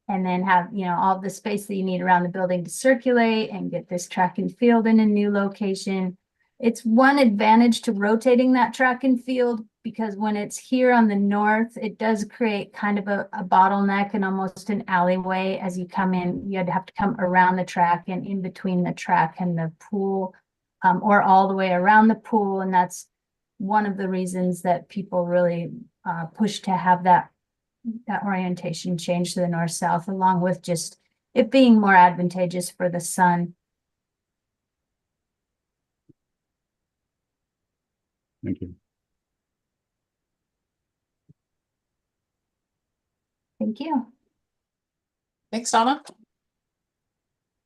and then have, all the space that you need around the building to circulate and get this track and field in a new location. It's one advantage to rotating that track and field because when it's here on the north, it does create kind of a bottleneck and almost an alleyway as you come in. You'd have to come around the track and in between the track and the pool, or all the way around the pool. And that's one of the reasons that people really push to have that orientation change to the north-south, along with just it being more advantageous for the sun. Thank you. Thank you. Thanks, Donna.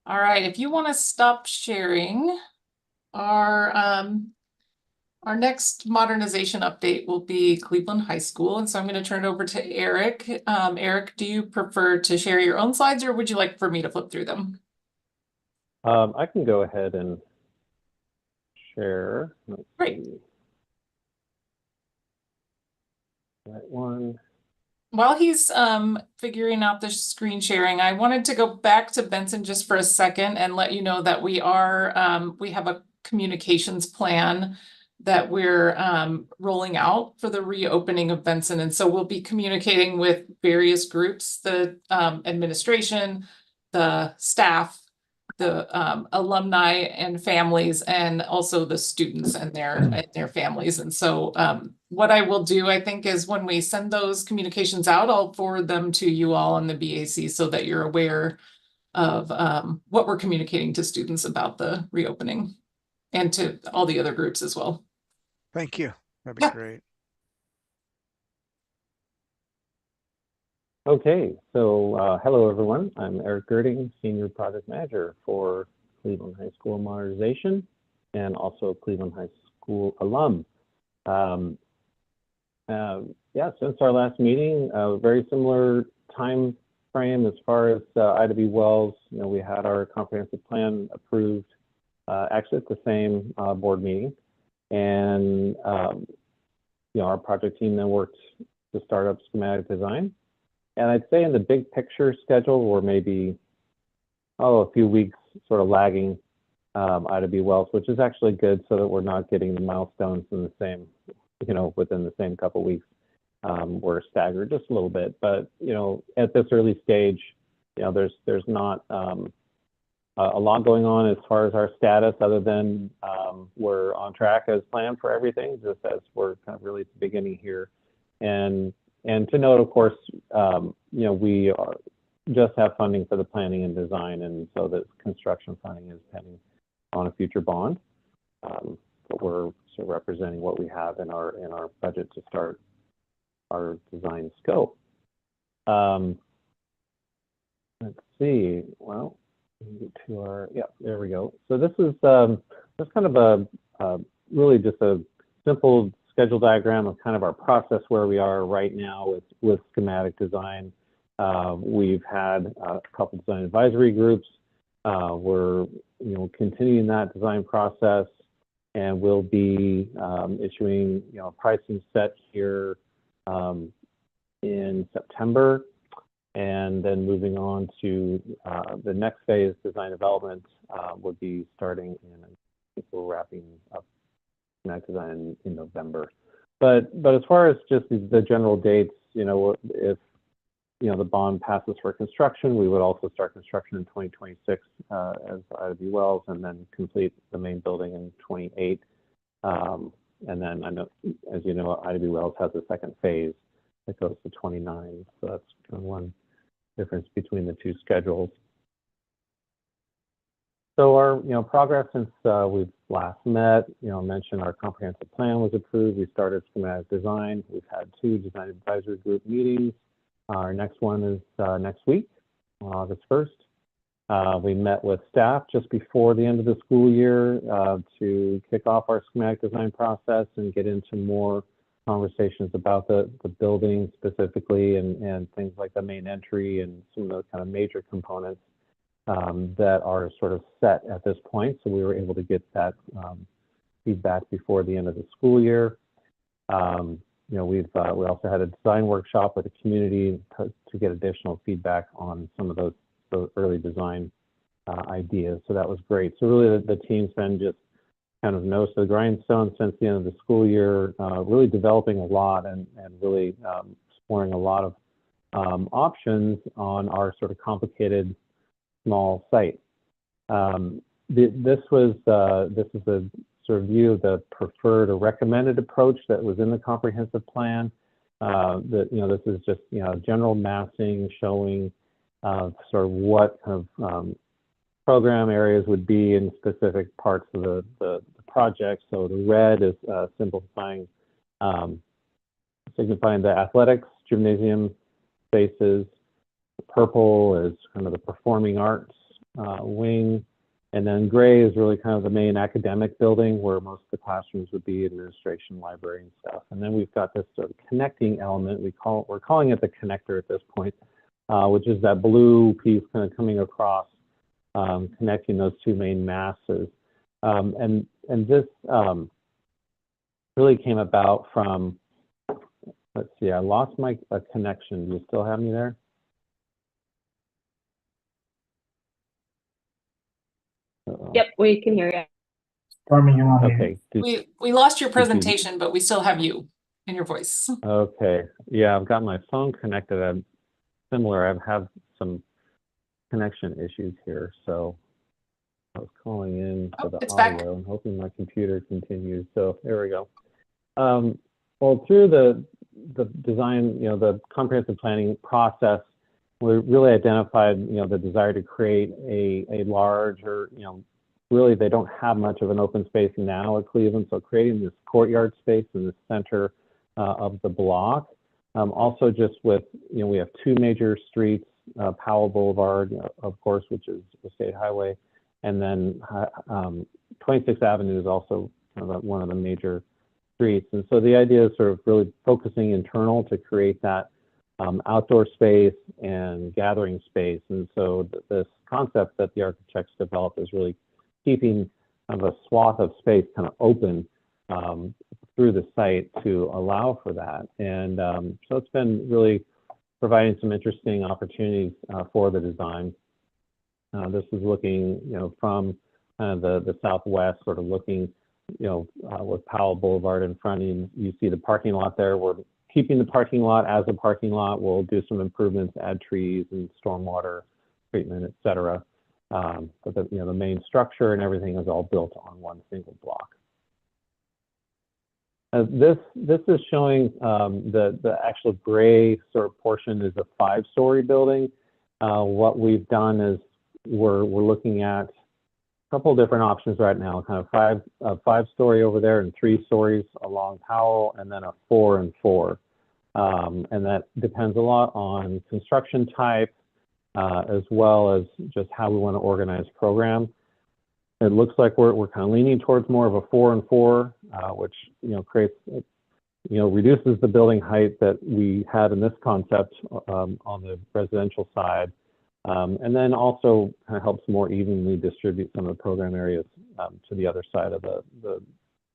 All right, if you want to stop sharing, our next modernization update will be Cleveland High School. And so I'm going to turn it over to Eric. Eric, do you prefer to share your own slides or would you like for me to flip through them? I can go ahead and share. Let's Great. see. Right one. While he's figuring out the screen sharing, I wanted to go back to Benson just for a second and let you know that we have a communications plan that we're rolling out for the reopening of Benson. And so we'll be communicating with various groups, the administration, the staff, the alumni and families, and also the students and their families. And so what I will do, I think, is when we send those communications out, I'll forward them to you all in the BAC so that you're aware of what we're communicating to students about the reopening and to all the other groups as well. Thank you. That'd be great. Okay, so hello everyone. I'm Eric Girding, Senior Project Manager for Cleveland High School Modernization and also Cleveland High School alum. Yeah, since our last meeting, a very similar time frame as far as Ida B. Wells. We had our comprehensive plan approved actually at the same board meeting. And our project team then worked to start up schematic design. And I'd say in the big picture schedule, we're maybe a few weeks sort of lagging Ida B. Wells, which is actually good so that we're not getting the milestones in the same, within the same couple weeks. We're staggered just a little bit, but at this early stage, there's not a lot going on as far as our status, other than we're on track as planned for everything, just as we're kind of really at the beginning here. And to note, of course, we just have funding for the planning and design, and so the construction funding is pending on a future bond. But we're sort of representing what we have in our budget to start our design scope. Let's see. Well, to our there we go. So this is just kind of a really just a simple schedule diagram of kind of our process where we are right now with schematic design. We've had a couple design advisory groups. We're continuing that design process, and we'll be issuing a pricing set here in September, and then moving on to the next phase, design development, would be starting in, I think we're wrapping up schematic design in November. But as far as just the general dates, if the bond passes for construction, we would also start construction in 2026 as Ida B. Wells, and then complete the main building in 28. And then I know, as you know, Ida B. Wells has a second phase that goes to 29. So that's kind of one difference between the two schedules. So our progress since we've last met, mentioned our comprehensive plan was approved. We started schematic design. We've had 2 design advisory group meetings. Our next one is next week, on August 1st. We met with staff just before the end of the school year to kick off our schematic design process and get into more conversations about the building specifically, and things like the main entry and some of those kind of major components that are sort of set at this point. So we were able to get that feedback before the end of the school year. We also had a design workshop with the community to get additional feedback on some of those early design ideas. So that was great. So really the team's been just kind of nose to the grindstone since the end of the school year, really developing a lot and really exploring a lot of options on our sort of complicated small site. This is a sort of view of the preferred or recommended approach that was in the comprehensive plan. This is just general massing showing sort of what kind of program areas would be in specific parts of the project. So the red is signifying the athletics, gymnasium, spaces. Purple is kind of the performing arts wing. And then gray is really kind of the main academic building where most of the classrooms would be, administration, library, and stuff. And then we've got this sort of connecting element. We're calling it the connector at this point, which is that blue piece kind of coming across, connecting those two main masses. And this really came about from, let's see, I lost my connection. Do you still have me there? Yep, we can hear you. Stormy, you're on Okay. We lost your presentation, but we still have you and your voice. Okay. Yeah, I've got my phone connected. I'm similar. I've had some connection issues here, so I was calling in for the it's audio back. and hoping my computer continues. So there we go. Well, through the design, the comprehensive planning process, we really identified, the desire to create a larger, really they don't have much of an open space now at Cleveland, so creating this courtyard space in the center of the block. Also just with, we have two major streets, Powell Boulevard, of course, which is the state highway, and then 26th Avenue is also kind of one of the major streets. And so the idea is sort of really focusing internal to create that outdoor space and gathering space. And so this concept that the architects developed is really keeping kind of a swath of space kind of open through the site to allow for that. And so it's been really providing some interesting opportunities for the design. This is looking, from kind of the southwest, sort of looking, with Powell Boulevard in front of you. You see the parking lot there. We're keeping the parking lot as a parking lot. We'll do some improvements, add trees and stormwater treatment, et cetera. But the main structure and everything is all built on one single block. This is showing the actual gray sort of portion is a 5-story building. What we've done is we're looking at a couple of different options right now, kind of 5-story over there and 3 stories along Powell, and then a 4 and 4. And that depends a lot on construction type, as well as just how we want to organize program. It looks like we're kind of leaning towards more of a 4 and 4, which creates, reduces the building height that we had in this concept on the residential side, and then also kind of helps more evenly distribute some of the program areas to the other side of the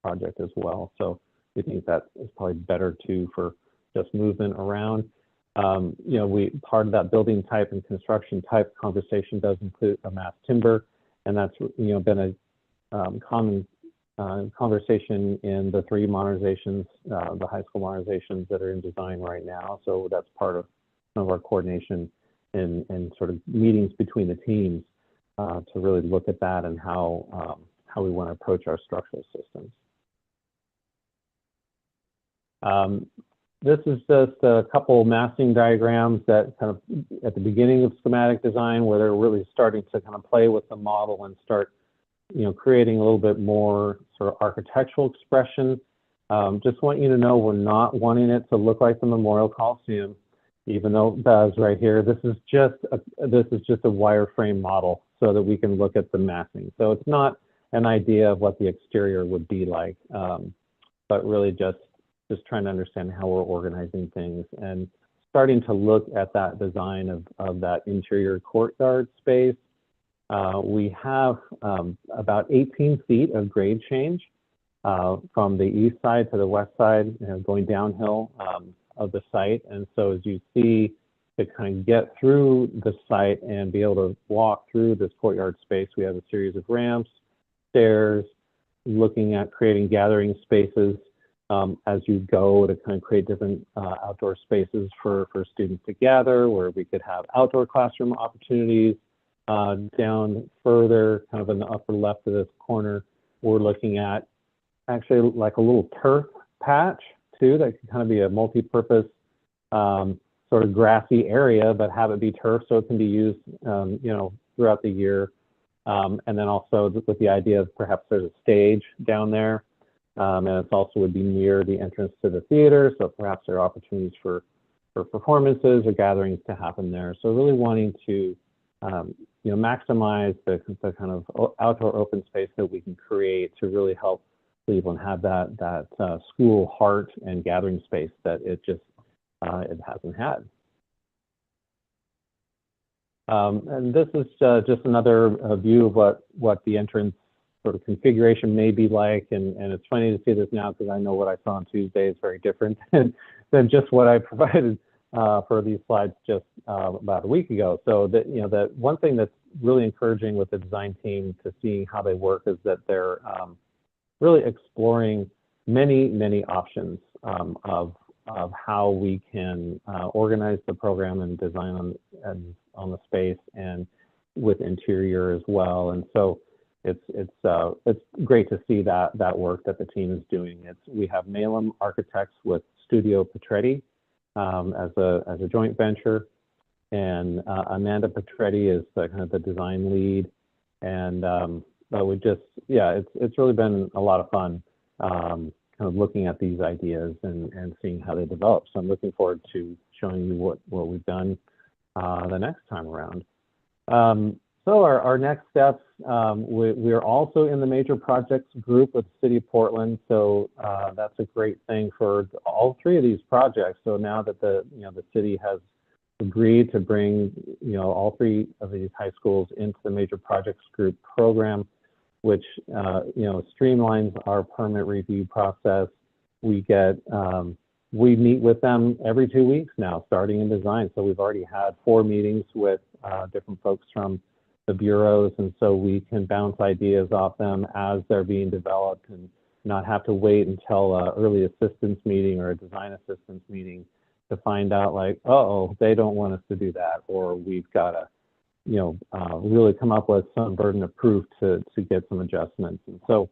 project as well. So we think that is probably better too for just movement around. Part of that building type and construction type conversation does include a mass timber, and that's been a common conversation in the 3 modernizations, the high school modernizations that are in design right now. So that's part of some of our coordination and sort of meetings between the teams to really look at that and how we want to approach our structural systems. This is just a couple massing diagrams that kind of at the beginning of schematic design where they're really starting to kind of play with the model and start, creating a little bit more sort of architectural expression. Just want you to know we're not wanting it to look like the Memorial Coliseum, even though it does right here. This is just a wireframe model so that we can look at the massing. So it's not an idea of what the exterior would be like, but really just trying to understand how we're organizing things and starting to look at that design of that interior courtyard space. We have about 18 feet of grade change from the east side to the west side, going downhill of the site. And so as you see, to kind of get through the site and be able to walk through this courtyard space, we have a series of ramps, stairs, looking at creating gathering spaces as you go to kind of create different outdoor spaces for students to gather, where we could have outdoor classroom opportunities. Down further, kind of in the upper left of this corner, we're looking at actually like a little turf patch too, that can kind of be a multi-purpose sort of grassy area, but have it be turf so it can be used, throughout the year. And then also with the idea of perhaps there's a stage down there. And it also would be near the entrance to the theater, so perhaps there are opportunities for for performances or gatherings to happen there. So really wanting to maximize the kind of outdoor open space that we can create to really help Cleveland have that school heart and gathering space that it just it hasn't had. And this is just another view of what the entrance sort of configuration may be like, and it's funny to see this now because I know what I saw on Tuesday is very different than just what I provided for these slides just about a week ago. So that one thing that's really encouraging with the design team to see how they work is that they're really exploring many options of how we can organize the program and design on the space and with interior as well. And so it's great to see that work that the team is doing. We have Malum Architects with Studio Petretti as a joint venture, and Amanda Petretti is kind of the design lead. And it's really been a lot of fun kind of looking at these ideas and seeing how they develop. So I'm looking forward to showing you what we've done the next time around. So our next steps, we are also in the major projects group with the City of Portland. So that's a great thing for all three of these projects. So now that the city has agreed to bring all three of these high schools into the major projects group program, which streamlines our permit review process. We meet with them every 2 weeks now, starting in design. So we've already had 4 meetings with different folks from the bureaus, and so we can bounce ideas off them as they're being developed and not have to wait until an early assistance meeting or a design assistance meeting to find out like, they don't want us to do that, or we've got to really come up with some burden of proof to get some adjustments. And so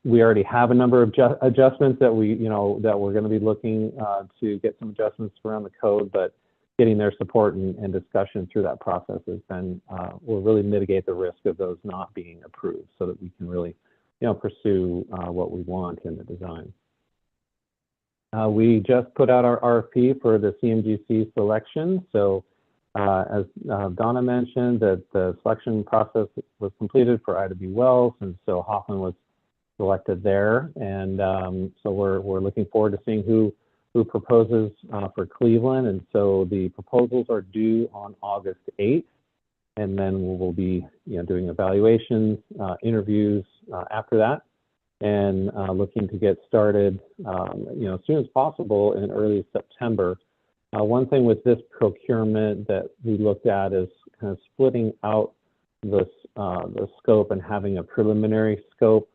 we already have a number of adjustments that we're going to be looking to get some adjustments around the code, but getting their support and discussion through that process has been will really mitigate the risk of those not being approved, so that we can really pursue what we want in the design. We just put out our RFP for the CMGC selection. So as Donna mentioned, that the selection process was completed for Ida B. Wells, and so Hoffman was selected there. And so we're looking forward to seeing who proposes for Cleveland. And so the proposals are due on August 8th. And then we will be doing evaluations, interviews after that, and looking to get started as soon as possible in early September. One thing with this procurement that we looked at is kind of splitting out the scope and having a preliminary scope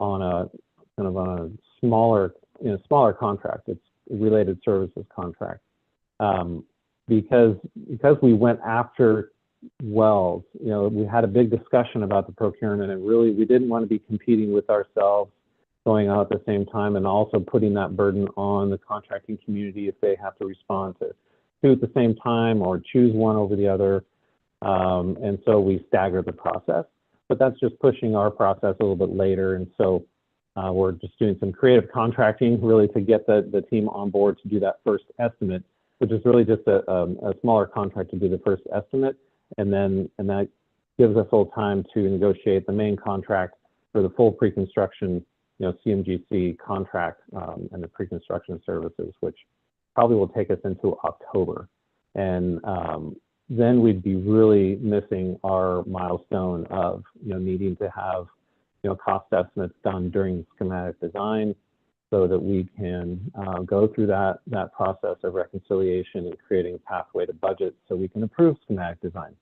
on a smaller contract. It's related services contract, because we went after Wells. We had a big discussion about the procurement, and really we didn't want to be competing with ourselves going out at the same time, and also putting that burden on the contracting community if they have to respond to two at the same time or choose one over the other. And so we staggered the process, but that's just pushing our process a little bit later. And so we're just doing some creative contracting really to get the team on board to do that first estimate, which is really just a smaller contract to do the first estimate. And that gives us full time to negotiate the main contract for the full pre-construction, CMGC contract and the pre-construction services, which probably will take us into October. And then we'd be really missing our milestone of needing to have cost estimates done during schematic design, so that we can go through that process of reconciliation and creating a pathway to budget so we can approve schematic design.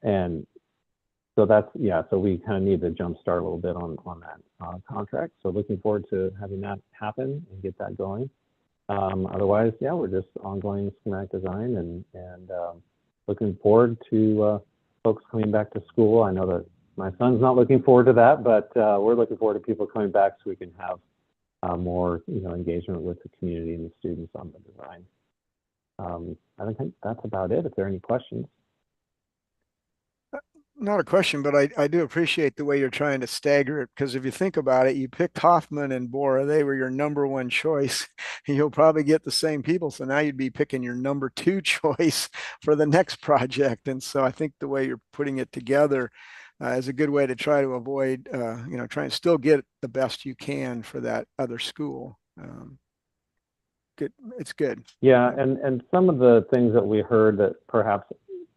And so so we kind of need to jumpstart a little bit on that contract. So looking forward to having that happen and get that going. Otherwise, we're just ongoing schematic design and looking forward to folks coming back to school. I know that my son's not looking forward to that, but we're looking forward to people coming back so we can have more engagement with the community and the students on the design. I think that's about it. If there are any questions. not a question, but I do appreciate the way you're trying to stagger it, because if you think about it, you picked Hoffman and Bora, they were your number one choice. You'll probably get the same people. So now you'd be picking your number two choice for the next project. And so I think the way you're putting it together is a good way to try to avoid, try and still get the best you can for that other school. Good. It's good. Yeah, and some of the things that we heard that perhaps,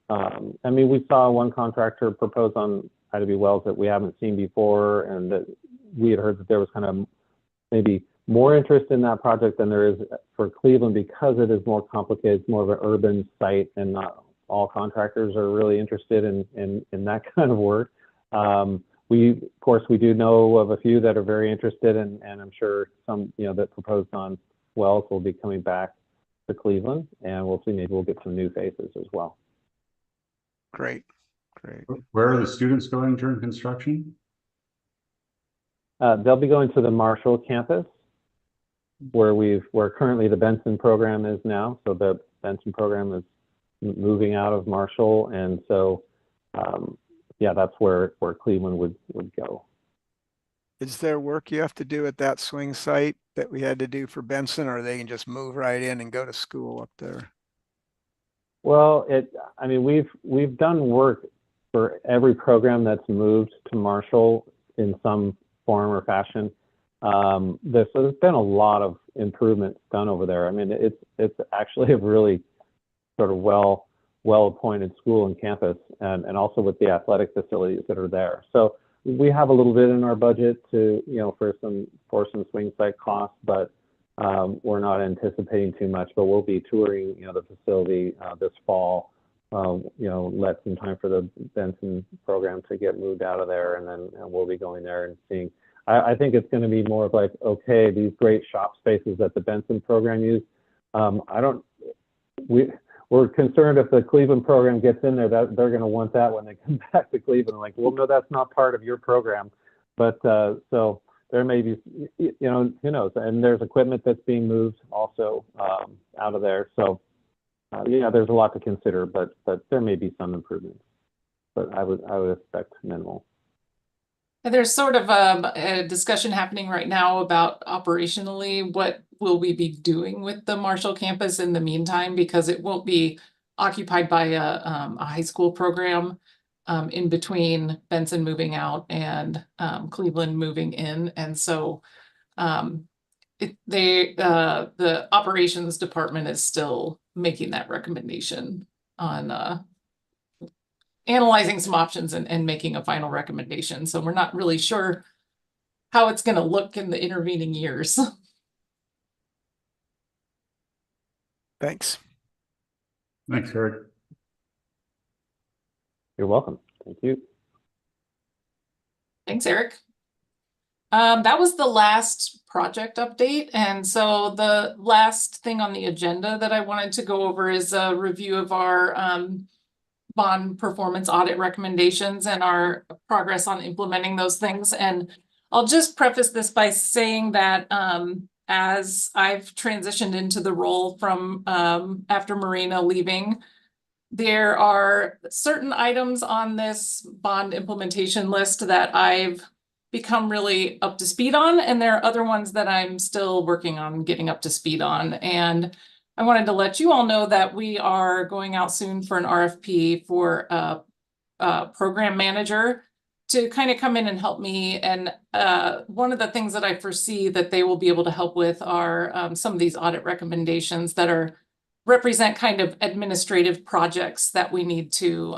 we saw one contractor propose on Ida B. Wells that we haven't seen before, and that we had heard that there was kind of maybe more interest in that project than there is for Cleveland because it is more complicated. It's more of an urban site, and not all contractors are really interested in that kind of work. Of course, we do know of a few that are very interested, and I'm sure some, that proposed on Wells will be coming back to Cleveland, and we'll see, maybe we'll get some new faces as well. Great. Where are the students going during construction? They'll be going to the Marshall campus, where currently the Benson program is now. So the Benson program is moving out of Marshall, and so that's where Cleveland would go. Is there work you have to do at that swing site that we had to do for Benson, or they can just move right in and go to school up there? Well, we've done work for every program that's moved to Marshall in some form or fashion. So there's been a lot of improvements done over there. It's actually a really sort of well appointed school and campus, and also with the athletic facilities that are there. So we have a little bit in our budget to, for some swing site costs, but we're not anticipating too much. But we'll be touring, the facility this fall. Let some time for the Benson program to get moved out of there, and we'll be going there and seeing. I think it's going to be more of like, okay, these great shop spaces that the Benson program used. We're concerned if the Cleveland program gets in there, that they're going to want that when they come back to Cleveland. Like, well, no, that's not part of your program. But so there may be, who knows? And there's equipment that's being moved also out of there. So there's a lot to consider, but there may be some improvements. But I would expect minimal. There's sort of a discussion happening right now about operationally what will we be doing with the Marshall campus in the meantime, because it won't be occupied by a high school program in between Benson moving out and Cleveland moving in. And so the operations department is still making that recommendation on analyzing some options and making a final recommendation. So we're not really sure how it's going to look in the intervening years. Thanks. Thanks, Eric. You're welcome. Thank you. Thanks, Eric. That was the last project update. And so the last thing on the agenda that I wanted to go over is a review of our bond performance audit recommendations and our progress on implementing those things. And I'll just preface this by saying that as I've transitioned into the role from after Marina leaving, there are certain items on this bond implementation list that I've become really up to speed on, and there are other ones that I'm still working on getting up to speed on. And I wanted to let you all know that we are going out soon for an RFP for a program manager to kind of come in and help me. And one of the things that I foresee that they will be able to help with are some of these audit recommendations that represent kind of administrative projects that we need to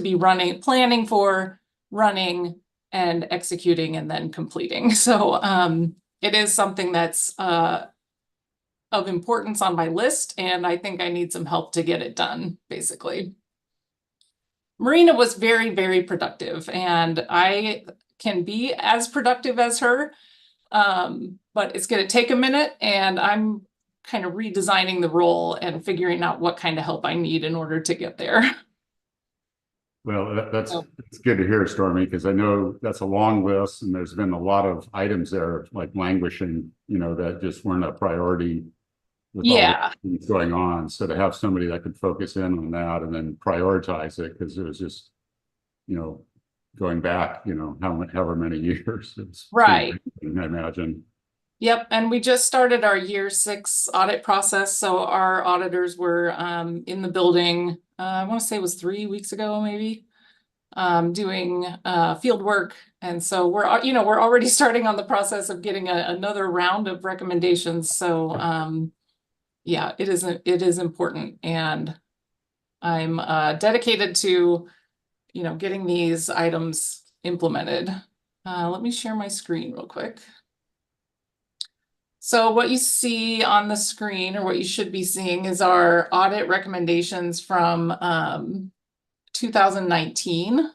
be planning for, running, and executing, and then completing. So it is something that's of importance on my list, and I think I need some help to get it done, basically. Marina was very, very productive, and I can be as productive as her, but it's going to take a minute, and I'm kind of redesigning the role and figuring out what kind of help I need in order to get there. Well, that's good to hear, Stormy, because I know that's a long list, and there's been a lot of items there like languishing, that just weren't a priority with all the things going on. So to have somebody that could focus in on that and then prioritize it, because it was just, you know, going back, you know, however many years. It's Right. I imagine. Yep, and we just started our year 6 audit process. So our auditors were in the building, I want to say it was 3 weeks ago, maybe, doing field work. And so we're, you know, we're already starting on the process of getting another round of recommendations. So yeah, it is important, and I'm dedicated to, you know, getting these items implemented. Let me share my screen real quick. So what you see on the screen, or what you should be seeing, is our audit recommendations from 2019.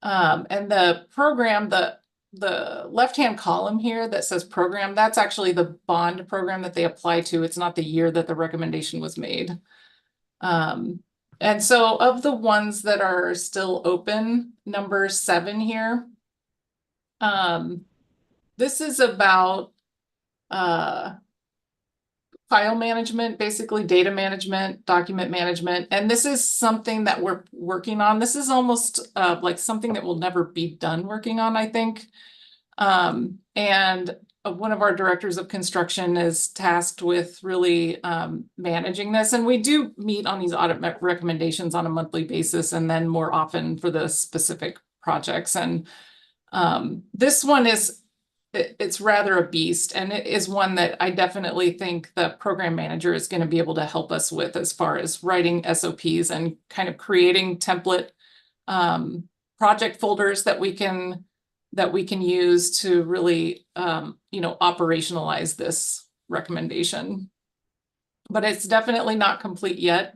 And the program, the left-hand column here that says program, that's actually the bond program that they apply to. It's not the year that the recommendation was made. And so of the ones that are still open, number 7 here, this is about file management, basically data management, document management. And this is something that we're working on. This is almost like something that will never be done working on, I think. And one of our directors of construction is tasked with really managing this. And we do meet on these audit recommendations on a monthly basis, and then more often for the specific projects. And this one it's rather a beast, and it is one that I definitely think the program manager is going to be able to help us with, as far as writing SOPs and kind of creating template project folders that we can use to really you know, operationalize this recommendation. But it's definitely not complete yet.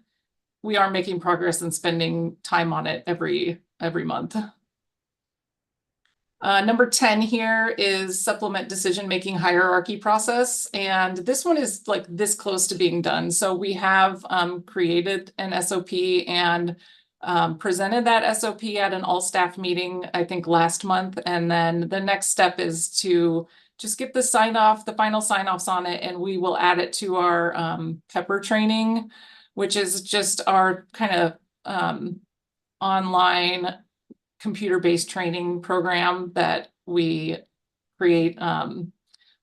We are making progress and spending time on it every month. Number 10 here is supplement decision-making hierarchy process. And this one is like this close to being done. So we have created an SOP and presented that SOP at an all-staff meeting, I think last month. And then the next step is to just get the sign-off, the final sign-offs on it, and we will add it to our Pepper training, which is just our kind of online computer-based training program that we create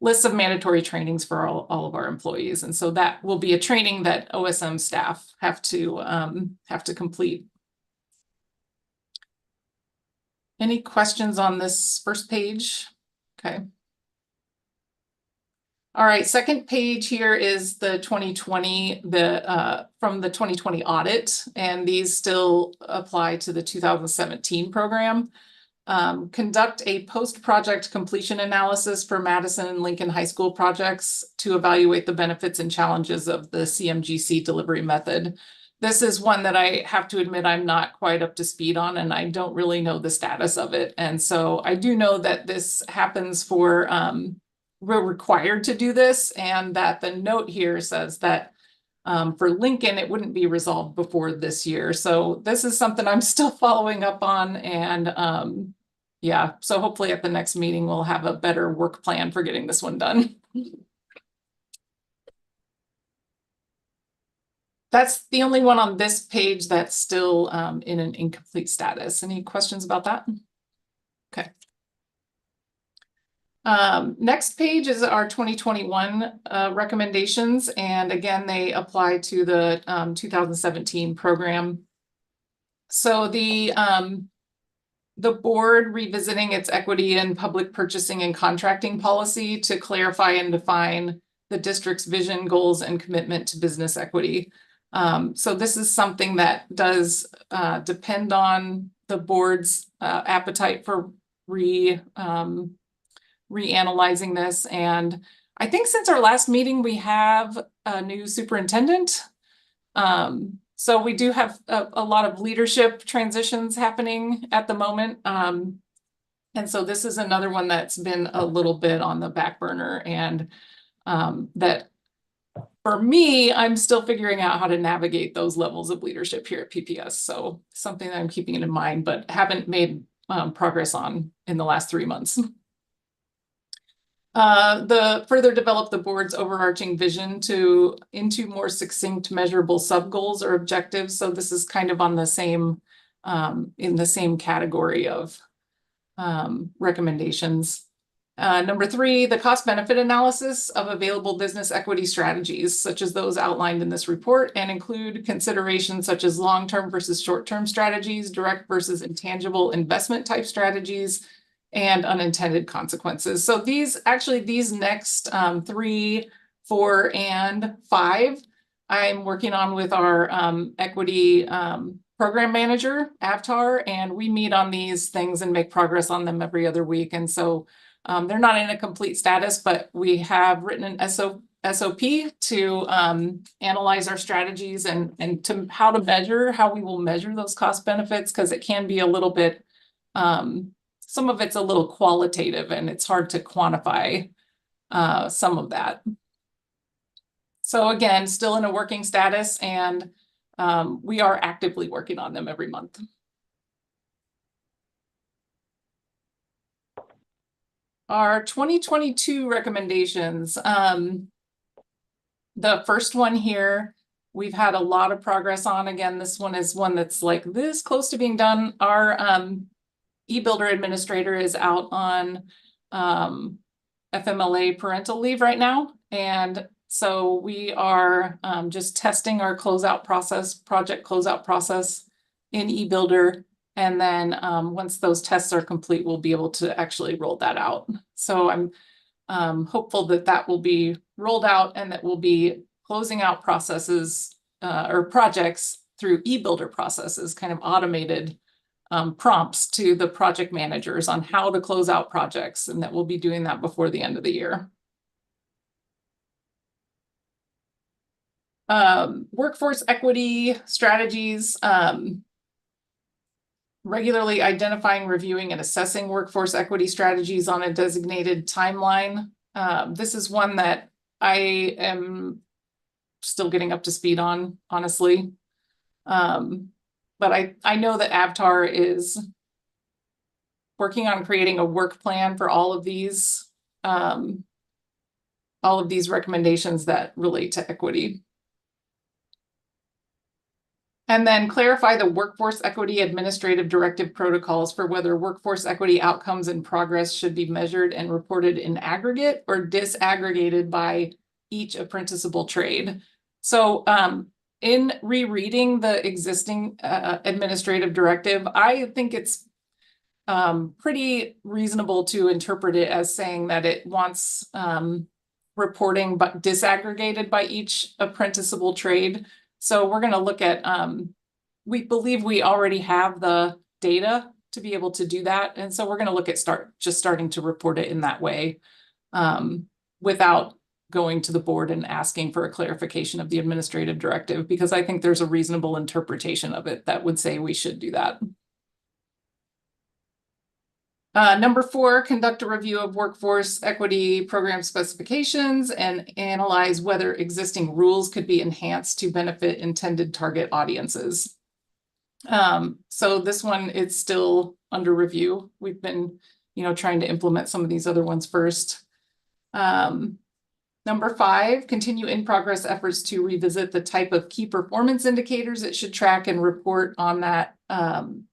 lists of mandatory trainings for all of our employees. And so that will be a training that OSM staff have to complete. Any questions on this first page? Okay. All right, second page here is the 2020, from the 2020 audit, and these still apply to the 2017 program. Conduct a post-project completion analysis for Madison and Lincoln High School projects to evaluate the benefits and challenges of the CMGC delivery method. This is one that I have to admit I'm not quite up to speed on, and I don't really know the status of it. And so I do know that this happens for we're required to do this, and that the note here says that for Lincoln, it wouldn't be resolved before this year. So this is something I'm still following up on. And yeah, so hopefully at the next meeting, we'll have a better work plan for getting this one done. That's the only one on this page that's still in an incomplete status. Any questions about that? Okay. Next page is our 2021 recommendations. And again, they apply to the 2017 program. So the board revisiting its equity and public purchasing and contracting policy to clarify and define the district's vision, goals, and commitment to business equity. So this is something that does depend on the board's appetite for reanalyzing this. And I think since our last meeting, we have a new superintendent. So we do have a lot of leadership transitions happening at the moment. And so this is another one that's been a little bit on the back burner, and that for me, I'm still figuring out how to navigate those levels of leadership here at PPS. So something that I'm keeping in mind, but haven't made progress on in the last 3 months. The further develop the board's overarching vision into more succinct, measurable sub goals or objectives. So this is kind of on the same in the same category of recommendations. Number 3, the cost benefit analysis of available business equity strategies, such as those outlined in this report, and include considerations such as long-term versus short-term strategies, direct versus intangible investment type strategies, and unintended consequences. So these next 3, 4, and 5, I'm working on with our equity program manager, Avtar, and we meet on these things and make progress on them every other week. And so they're not in a complete status, but we have written an SOP to analyze our strategies and to how we will measure those cost benefits, because it can be a little bit, some of it's a little qualitative and it's hard to quantify some of that. So again, still in a working status, and we are actively working on them every month. Our 2022 recommendations. The first one here, we've had a lot of progress on. Again, this one is one that's like this close to being done. Our eBuilder administrator is out on FMLA parental leave right now. And so we are just testing our project closeout process in eBuilder. And then once those tests are complete, we'll be able to actually roll that out. So I'm hopeful that that will be rolled out and that we'll be closing out processes or projects through eBuilder processes, kind of automated prompts to the project managers on how to close out projects, and that we'll be doing that before the end of the year. Workforce equity strategies. Regularly identifying, reviewing, and assessing workforce equity strategies on a designated timeline. This is one that I am still getting up to speed on, honestly. But I know that Avtar is working on creating a work plan for all of these recommendations that relate to equity. And then clarify the workforce equity administrative directive protocols for whether workforce equity outcomes and progress should be measured and reported in aggregate or disaggregated by each apprenticeable trade. So in rereading the existing administrative directive, I think it's pretty reasonable to interpret it as saying that it wants reporting but disaggregated by each apprenticeable trade. So we're going to look at, we believe we already have the data to be able to do that. And so we're going to look at starting to report it in that way without going to the board and asking for a clarification of the administrative directive, because I think there's a reasonable interpretation of it that would say we should do that. Number 4, conduct a review of workforce equity program specifications and analyze whether existing rules could be enhanced to benefit intended target audiences. So this one is still under review. We've been, trying to implement some of these other ones first. Number 5, continue in progress efforts to revisit the type of key performance indicators it should track and report on that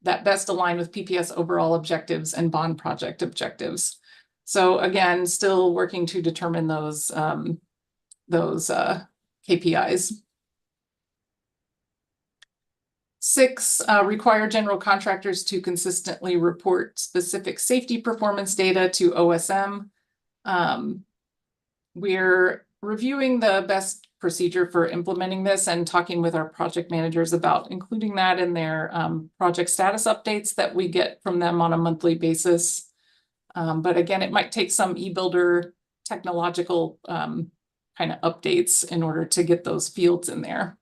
best align with PPS overall objectives and bond project objectives. So again, still working to determine those KPIs. 6, require general contractors to consistently report specific safety performance data to OSM. We're reviewing the best procedure for implementing this and talking with our project managers about including that in their project status updates that we get from them on a monthly basis. But again, it might take some eBuilder technological kind of updates in order to get those fields in there.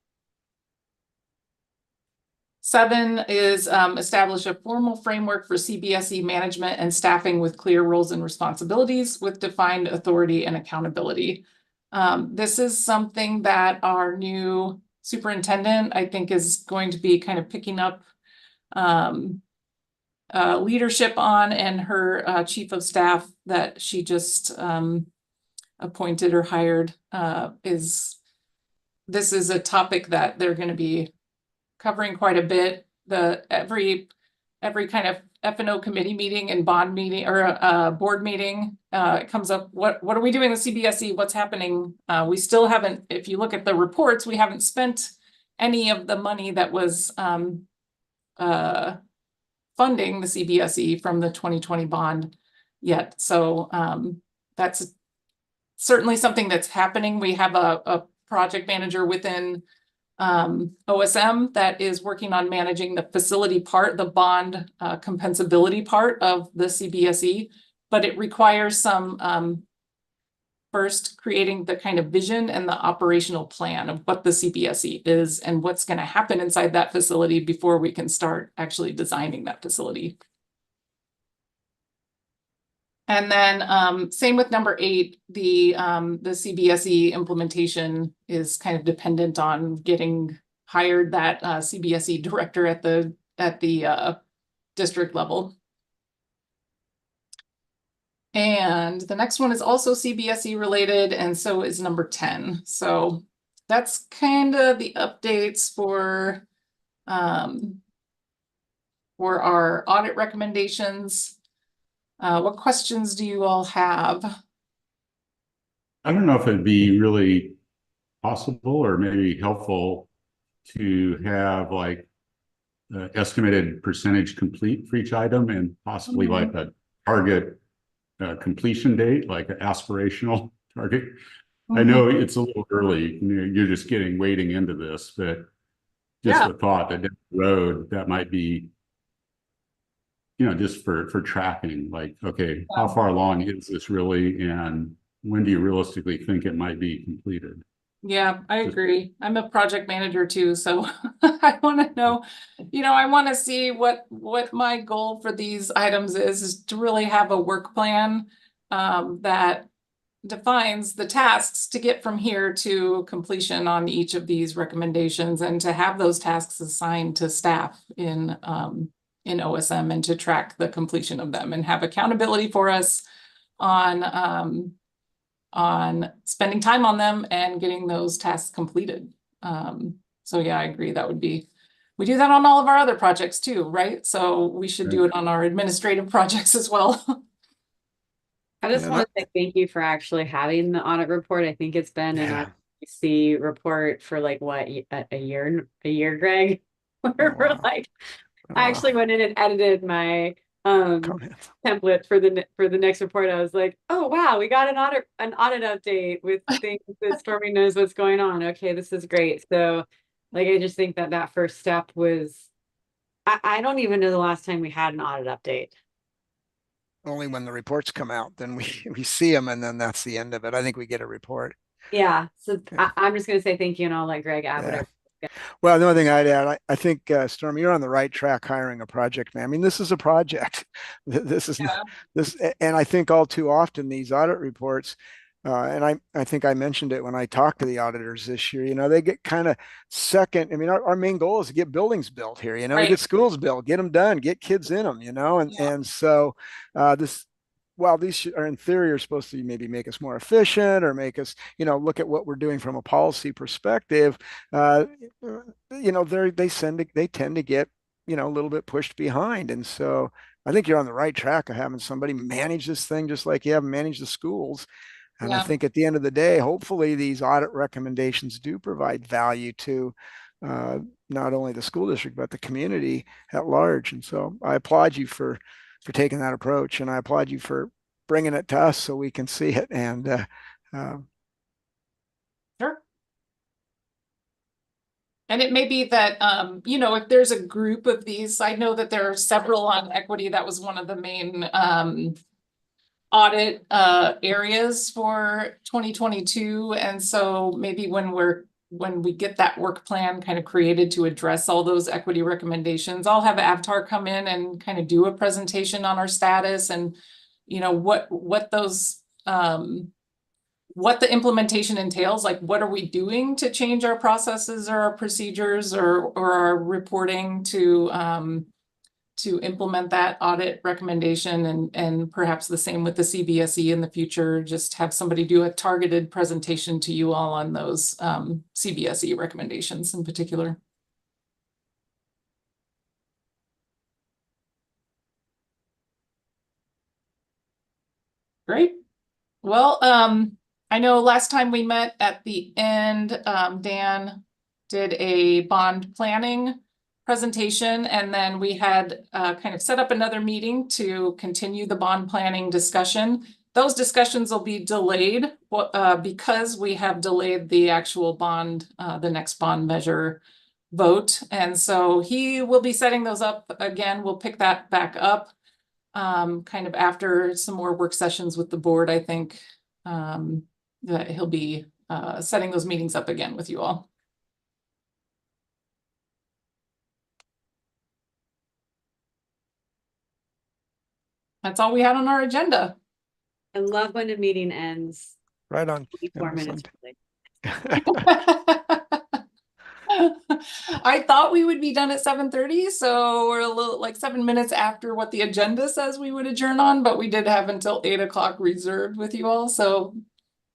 7 is establish a formal framework for CBSE management and staffing with clear roles and responsibilities with defined authority and accountability. This is something that our new superintendent, I think, is going to be kind of picking up leadership on, and her chief of staff that she just appointed or hired this is a topic that they're going to be covering quite a bit. every kind of F&O committee meeting and bond meeting or board meeting, it comes up, what are we doing with CBSE? What's happening? We still haven't, if you look at the reports, we haven't spent any of the money that was funding the CBSE from the 2020 bond yet. So that's certainly something that's happening. We have a project manager within OSM that is working on managing the facility part, the bond compensability part of the CBSE, but it requires some first creating the kind of vision and the operational plan of what the CBSE is and what's going to happen inside that facility before we can start actually designing that facility. And then same with number 8, the CBSE implementation is kind of dependent on getting hired that CBSE director at the district level. And the next one is also CBSE related, and so is number 10. So that's kind of the updates for our audit recommendations. What questions do you all have? I don't know if it'd be really possible or maybe helpful to have like estimated percentage complete for each item and possibly like a target completion date, like an aspirational target. I know it's a little early, you're just wading into this, but just a thought that down the road that might be, just for tracking, like, okay, how far along is this really, and when do you realistically think it might be completed? Yeah, I agree. I'm a project manager too, so I want to know, I want to see what my goal for these items is to really have a work plan that defines the tasks to get from here to completion on each of these recommendations, and to have those tasks assigned to staff in OSM and to track the completion of them and have accountability for us on spending time on them and getting those tasks completed. So yeah, I agree. We do that on all of our other projects too, right? So we should do it on our administrative projects as well. I just want to say thank you for actually having the audit report. I think it's been an RPC report for like what, a year, Greg? We're like, I actually went in and edited my template for the next report. I was like, oh wow, we got an audit update with things that Stormy knows what's going on. Okay, this is great. So like, I just think that first step was, I don't even know the last time we had an audit update. Only when the reports come out, then we see them, and then that's the end of it. I think we get a report. Yeah, so I'm just going to say thank you, and I'll let Greg add whatever. Well, the only thing I'd add, I think, Stormy, you're on the right track hiring a project man. I mean, this is a project. This is this, and I think all too often these audit reports, and I think I mentioned it when I talked to the auditors this year, they get kind of second. I mean, our main goal is to get buildings built here, Right. get schools built, get them done, get kids in them, and so while these are in theory are supposed to maybe make us more efficient or make us, look at what we're doing from a policy perspective, they tend to get, a little bit pushed behind. And so I think you're on the right track of having somebody manage this thing just like you have managed the schools. And I think at the end of the day, hopefully these audit recommendations do provide value to not only the school district, but the community at large. And so I applaud you for taking that approach, and I applaud you for bringing it to us so we can see it. And Sure. And it may be that, if there's a group of these, I know that there are several on equity. That was one of the main audit areas for 2022. And so maybe when we get that work plan kind of created to address all those equity recommendations, I'll have Avtar come in and kind of do a presentation on our status and, what those, what the implementation entails, like what are we doing to change our processes or our procedures or our reporting to implement that audit recommendation, and perhaps the same with the CBSE in the future. Just have somebody do a targeted presentation to you all on those CBSE recommendations in particular. Great. Well, I know last time we met at the end, Dan did a bond planning presentation, and then we had kind of set up another meeting to continue the bond planning discussion. Those discussions will be delayed because we have delayed the actual bond, the next bond measure vote. And so he will be setting those up again. We'll pick that back up kind of after some more work sessions with the board. I think that he'll be setting those meetings up again with you all. That's all we had on our agenda. I love when a meeting ends Right on. 4 Yeah, minutes early. I thought we would be done at 7:30, so we're a little like 7 minutes after what the agenda says we would adjourn on, but we did have until 8 o'clock reserved with you all, so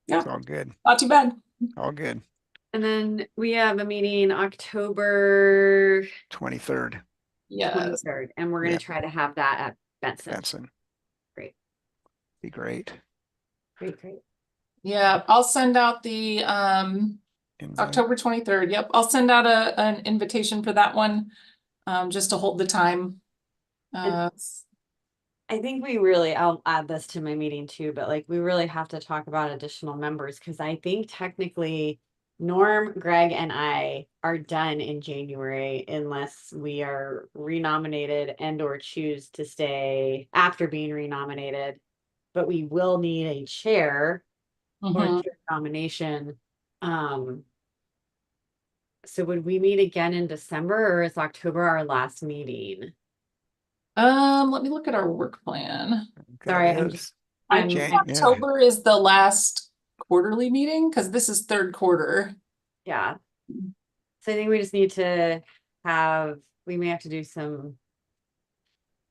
It's yeah, all good. not too bad. All good. And then we have a meeting October 23rd, Yes. 23rd, and we're going Yeah. to try to have that at Benson. Benson. Great. Be great. Great, great. Yeah, I'll send out the Invite. October 23rd. Yep, I'll send out an invitation for that one, just to hold the time. I think we really, I'll add this to my meeting too, but like we really have to talk about additional members because I think technically Norm, Greg, and I are done in January unless we are renominated and or choose to stay after being renominated. But we will need a chair or Mhm. chair nomination. So would we meet again in December or is October our last meeting? Let me look at our work plan. Sorry, That I'm is- just- I I'm- think Yeah. October is the last quarterly meeting because this is third quarter. Yeah. So I think we just need to have, we may have to do some,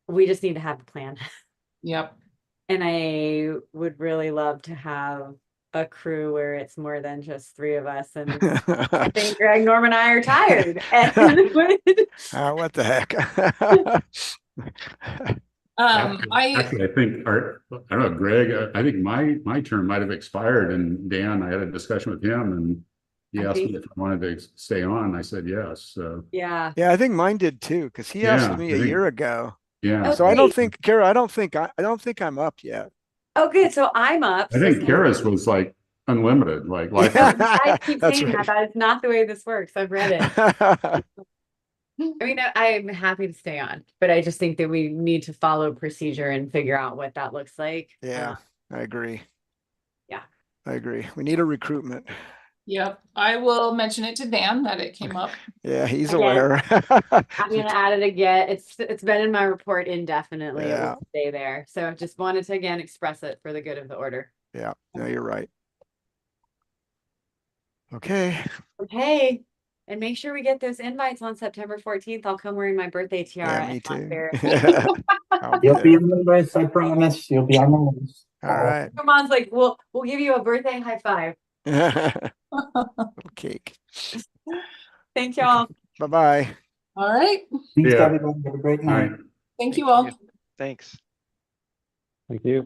we just need to have a plan. Yep. And I would really love to have a crew where it's more than just 3 of us. And I think Greg, Norm, and I are tired. And what the heck? Actually, I think I don't know, Greg, I think my term might have expired, and Dan, I had a discussion with him and he I asked me think- if I wanted to stay on. I said, yes. So, yeah. Yeah, I think mine did too, because he asked Yeah, me I a think- year ago. yeah. Oh, So I don't great. think, Kara, I don't think I'm up yet. Oh, good. So I'm up. I So think it's- Kara's was like unlimited, like lifetime. I keep That's saying right. that is not the way this works. I've read it. I mean, I'm happy to stay on, but I just think that we need to follow procedure and figure out what that looks like. Yeah, I agree. Yeah. I agree. We need a recruitment. Yep. I will mention it to Dan that it came up. Yeah, he's Again, aware. I'm gonna add it again. It's been in my report indefinitely. It Yeah. will stay there. So just wanted to again express it for the good of the order. Yeah, no, you're right. Okay. Okay. And make sure we get those invites on September 14th. I'll come wearing my birthday tiara. Yeah, me and not too. wear- I'll be You'll be there. on the list, I promise. You'll be on the list. All right. Your mom's like, we'll give you a birthday high five. Little cake. Thank y'all. Bye-bye. All right. Thanks, Yeah. everyone. Have a great All night. right. Thank you all. Thanks. Thank you.